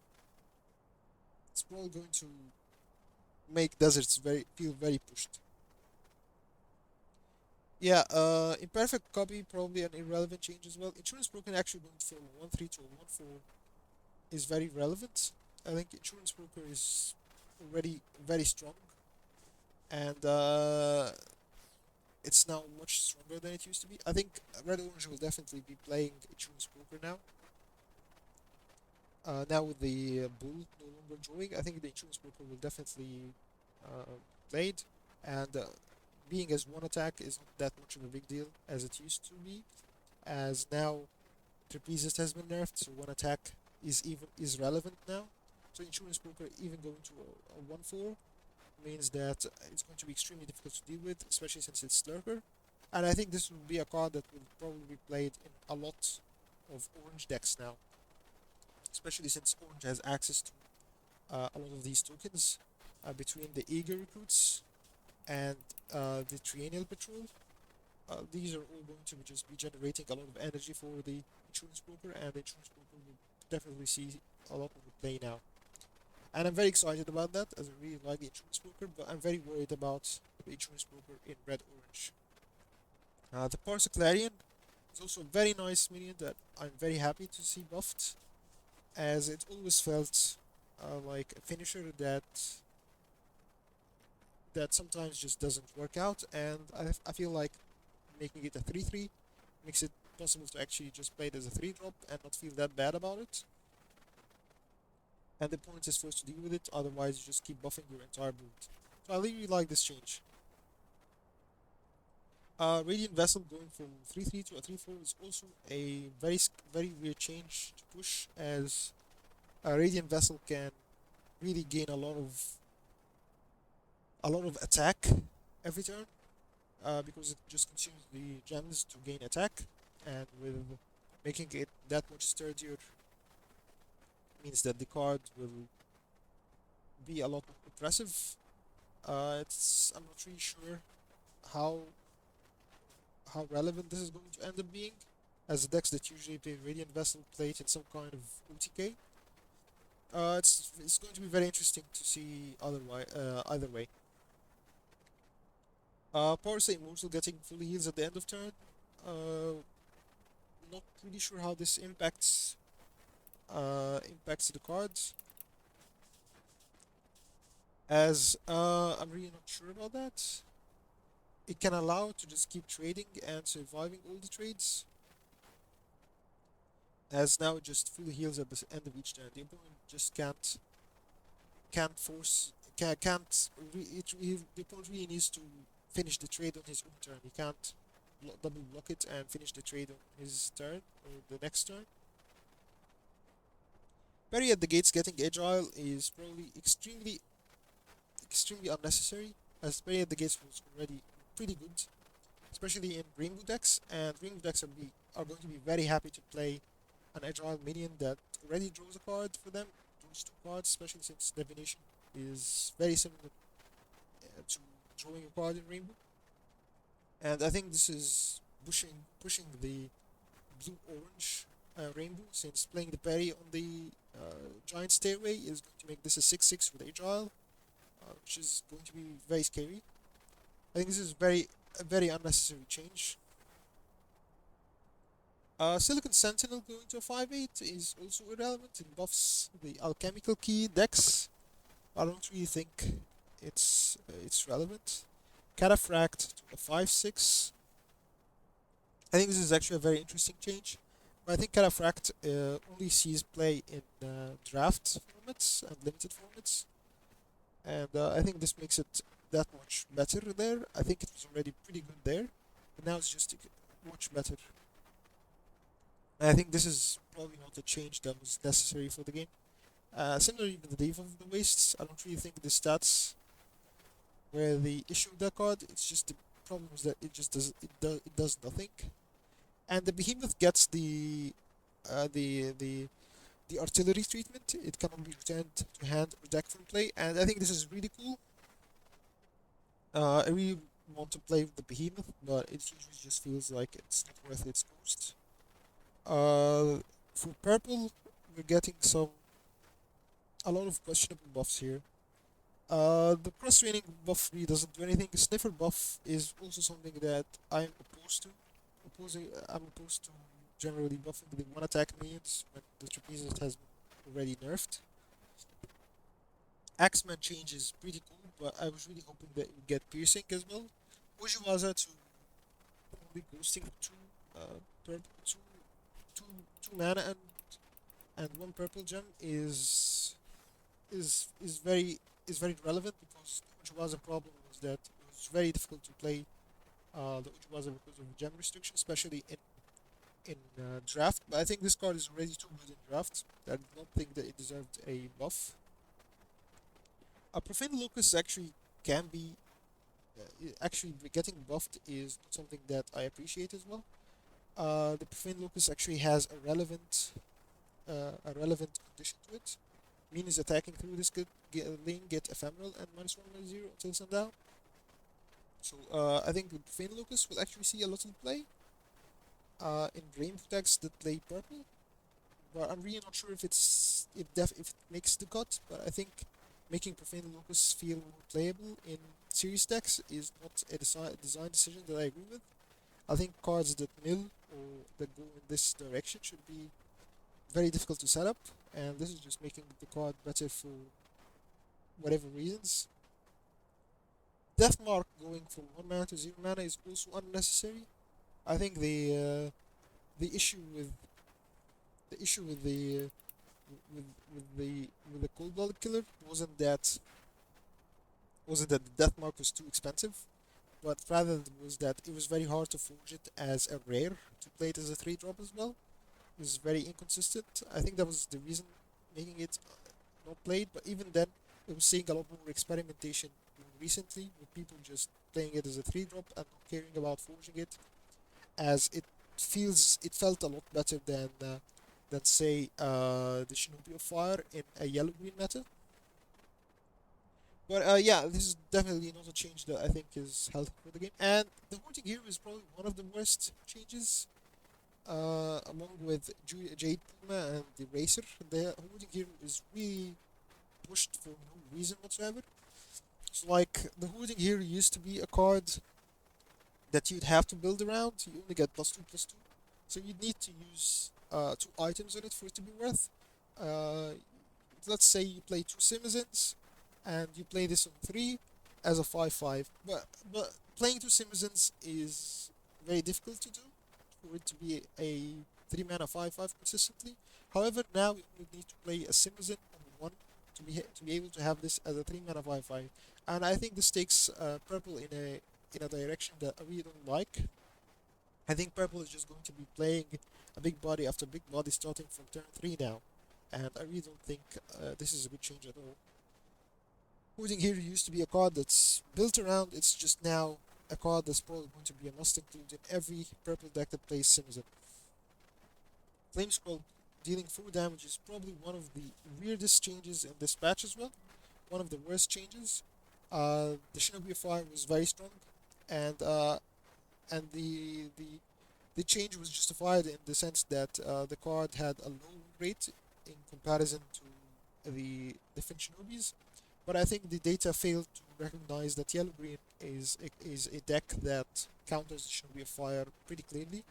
it's probably going to make deserts feel very pushed. Yeah, imperfect copy probably an irrelevant change as well. Insurance broker actually going from 1.3 to a 1.4 is very relevant. I think insurance broker is already very strong, and it's now much stronger than it used to be. I think Red Orange will definitely be playing insurance broker now. Now with the bull no longer drawing, I think the insurance broker will definitely played, and being as one attack is not that much of a big deal as it used to be, as now Trapezist has been nerfed, so one attack is relevant now. So insurance broker even going to a 1-4 means that it's going to be extremely difficult to deal with, especially since it's Slurper. And I think this will be a card that will probably be played in a lot of orange decks now, especially since orange has access to a lot of these tokens between the eager recruits and the triennial patrol. These are all going to just be generating a lot of energy for the insurance broker, and the insurance broker will definitely see a lot of the play now. And I'm very excited about that, as I really like the insurance broker, but I'm very worried about the insurance broker in red orange. The Parsa Clarion is also a very nice minion that I'm very happy to see buffed, as it always felt like a finisher that sometimes just doesn't work out, and I feel like making it a 3-3 makes it possible to actually just play it as a 3 drop and not feel that bad about it. And the opponent is forced to deal with it, otherwise you just keep buffing your entire build. So I really like this change. Radiant Vessel going from 3-3 to a 3-4 is also a very weird change to push, as a Radiant Vessel can really gain a lot of attack every turn, because it just consumes the gems to gain attack, and with making it that much sturdier means that the card will be a lot more impressive. I'm not really sure how how relevant this is going to end up being, as the decks that usually play Radiant Vessel play it in some kind of OTK. It's going to be very interesting to see either way. Parsa Immortal getting fully heals at the end of turn. Uh, Not really sure how this impacts the cards, as I'm really not sure about that. It can allow to just keep trading and surviving all the trades, as now it just fully heals at the end of each turn. The opponent just can't force can't the opponent really needs to finish the trade on his own turn. He can't double block it and finish the trade on his turn or the next turn. Parry at the gates getting agile is probably extremely unnecessary, as Parry at the gates was already pretty good, especially in Rainbow decks, and Rainbow decks are going to be very happy to play an agile minion that already draws a card for them, draws two cards, especially since Divination is very similar to drawing a card in Rainbow. And I think this is pushing the blue orange Rainbow, since playing the parry on the giant stairway is going to make this a 6-6 with agile, which is going to be very scary. I think this is a very unnecessary change. Silicon Sentinel going to a 5-8 is also irrelevant. It buffs the alchemical key decks. I don't really think it's relevant. Cataphract to a 5-6. I think this is actually a very interesting change. But I think Cataphract only sees play in draft formats and limited formats, and I think this makes it that much better there. I think it was already pretty good there, but now it's just much better. And I think this is probably not a change that was necessary for the game. Similarly with the Diva of the Wastes, I don't really think the stats were the issue of that card. It's just the problem is that it does nothing. And the Behemoth gets uh, the the the artillery treatment. It cannot be returned to hand or deck from play, and I think this is really cool. I really want to play with the Behemoth, but it usually just feels like it's not worth its cost. For purple, we're getting some a lot of questionable buffs here. The cross training buff really doesn't do anything. The sniffer buff is also something that I'm opposed to. I'm opposed to generally buffing the one attack minions when the trapezist has been already nerfed. Axeman change is pretty cool, but I was really hoping that we get piercing as well. Ujiwaza to only ghosting two, two, two mana and one purple gem is very relevant because the Ujiwaza problem was that it was very difficult to play the Ujiwaza because of gem restriction, especially in draft. But I think this card is already too good in draft. I don't think that it deserved a buff. A Profane Locust actually can be actually getting buffed is not something that I appreciate as well. The Profane Locust actually has a relevant condition to it. Minions attacking through this lane get ephemeral and -1/-0 until sundown. So I think the Profane Locust will actually see a lot of play in Rainbow decks that play purple. But I'm really not sure if it makes the cut. But I think making Profane Locust feel more playable in series decks is not a design decision that I agree with. I think cards that mill or that go in this direction should be very difficult to set up, and this is just making the card better for whatever reasons. Deathmark going from 1 mana to 0 mana is also unnecessary. I think the issue with the issue with the cold blooded killer wasn't that the Deathmark was too expensive, but rather was that it was very hard to forge it as a rare to play it as a 3 drop as well. It was very inconsistent. I think that was the reason making it not played, but even then, it was seeing a lot more experimentation recently with people just playing it as a 3 drop and not caring about forging it, as it felt a lot better than say the Shinobi of Fire in a yellow green meta. But yeah, this is definitely not a change that I think is healthy for the game. And the Haunting Hero is probably one of the worst changes, along with Jade Puma and the Racer. The Haunting Hero is really pushed for no reason whatsoever. So like the Hoarding Hero used to be a card that you'd have to build around. You only get +2/+2, so you'd need to use 2 items on it for it to be worth. Uh, let's say you play 2 Simizens, and you play this on 3 as a 5/5. But playing 2 Simizens is very difficult to do for it to be a 3 mana 5/5 consistently. However, now you would need to play a Simizen on 1 to be able to have this as a 3 mana 5/5. And I think this takes purple in a direction that I really don't like. I think purple is just going to be playing a big body after big body starting from turn 3 now, and I really don't think this is a good change at all. Hoarding here used to be a card that's built around, it's just now a card that's probably going to be a must include in every purple deck that plays Simson. Flame Scroll dealing 4 damage is probably one of the weirdest changes in this patch as well. One of the worst changes. The Shinobi of Fire was very strong, and the change was justified in the sense that the card had a low rate in comparison to the Finch Shinobis. But I think the data failed to recognize that Yellow Green is a deck that counters the Shinobi of Fire pretty cleanly,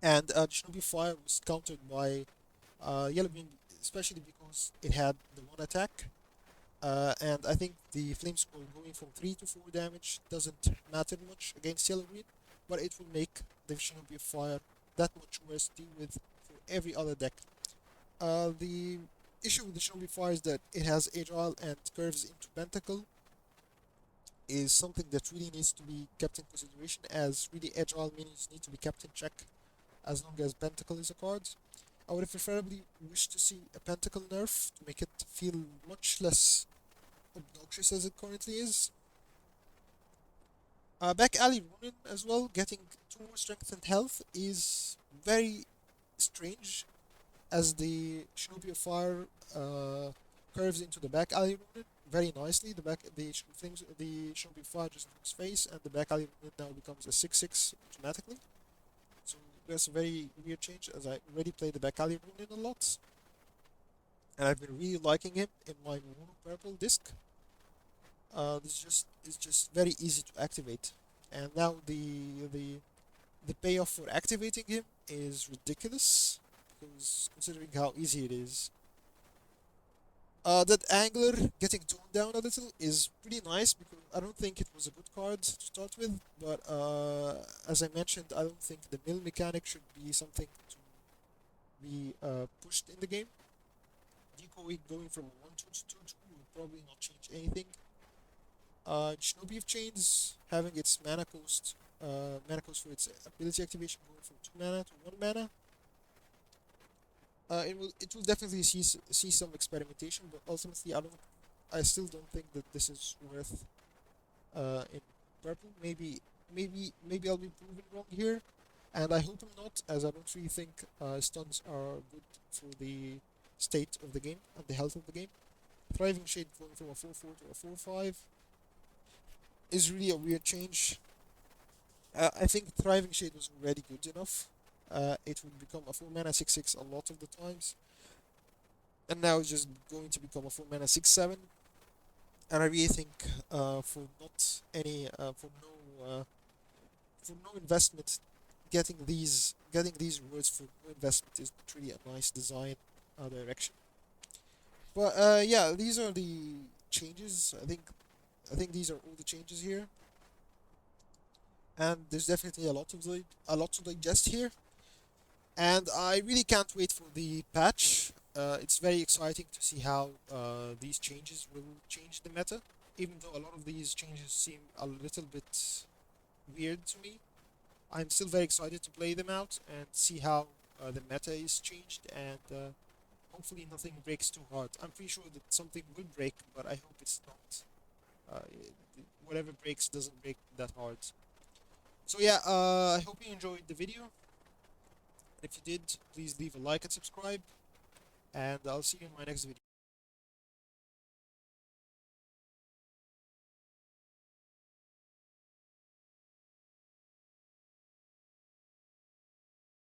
and the Shinobi of Fire was countered by Yellow Green, especially because it had the one attack. And I think the Flame Scroll going from 3 to 4 damage doesn't matter much against Yellow Green, but it will make the Shinobi of Fire that much worse to deal with for every other deck. The issue with the Shinobi of Fire is that it has Agile and curves into Pentacle, is something that really needs to be kept in consideration, as really Agile minions need to be kept in check as long as Pentacle is a card. I would have preferably wished to see a Pentacle nerf to make it feel much less obnoxious as it currently is. Back Alley Ronin as well, getting 2 more strength and health is very strange, as the Shinobi of Fire curves into the back Alley Ronin very nicely. The Shinobi of Fire just looks face, and the back Alley Ronin now becomes a 6/6 automatically. So that's a very weird change, as I already play the back Alley Ronin a lot. and I've been really liking him in my mono purple disc. This just is just very easy to activate, and now the payoff for activating him is ridiculous, because considering how easy it is. That Angler getting toned down a little is pretty nice, because I don't think it was a good card to start with, but as I mentioned, I don't think the mill mechanic should be something to be pushed in the game. Decoy going from a 1-2 to 2-2 will probably not change anything. Shinobi of Chains having its mana cost for its ability activation going from 2 mana to 1 mana. It will definitely see some experimentation, but ultimately I still don't think that this is worth in purple. Maybe I'll be proven wrong here, and I hope I'm not, as I don't really think stuns are good for the state of the game and the health of the game. Thriving Shade going from a 4-4 to a 4-5 is really a weird change. I think Thriving Shade was already good enough. It would become a 4 mana 6/6 a lot of the times, and now it's just going to become a 4 mana 6/7. And I really think for not any for no investment, getting these rewards for no investment is not really a nice design direction. But yeah, these are the changes. I think these are all the changes here, and there's definitely a lot to digest here. And I really can't wait for the patch. It's very exciting to see how these changes will change the meta, even though a lot of these changes seem a little bit weird to me. I'm still very excited to play them out and see how the meta is changed, and hopefully nothing breaks too hard. I'm pretty sure that something will break, but I hope it's not. Whatever breaks doesn't break that hard. So yeah, I hope you enjoyed the video. If you did, please leave a like and subscribe, and I'll see you in my next video.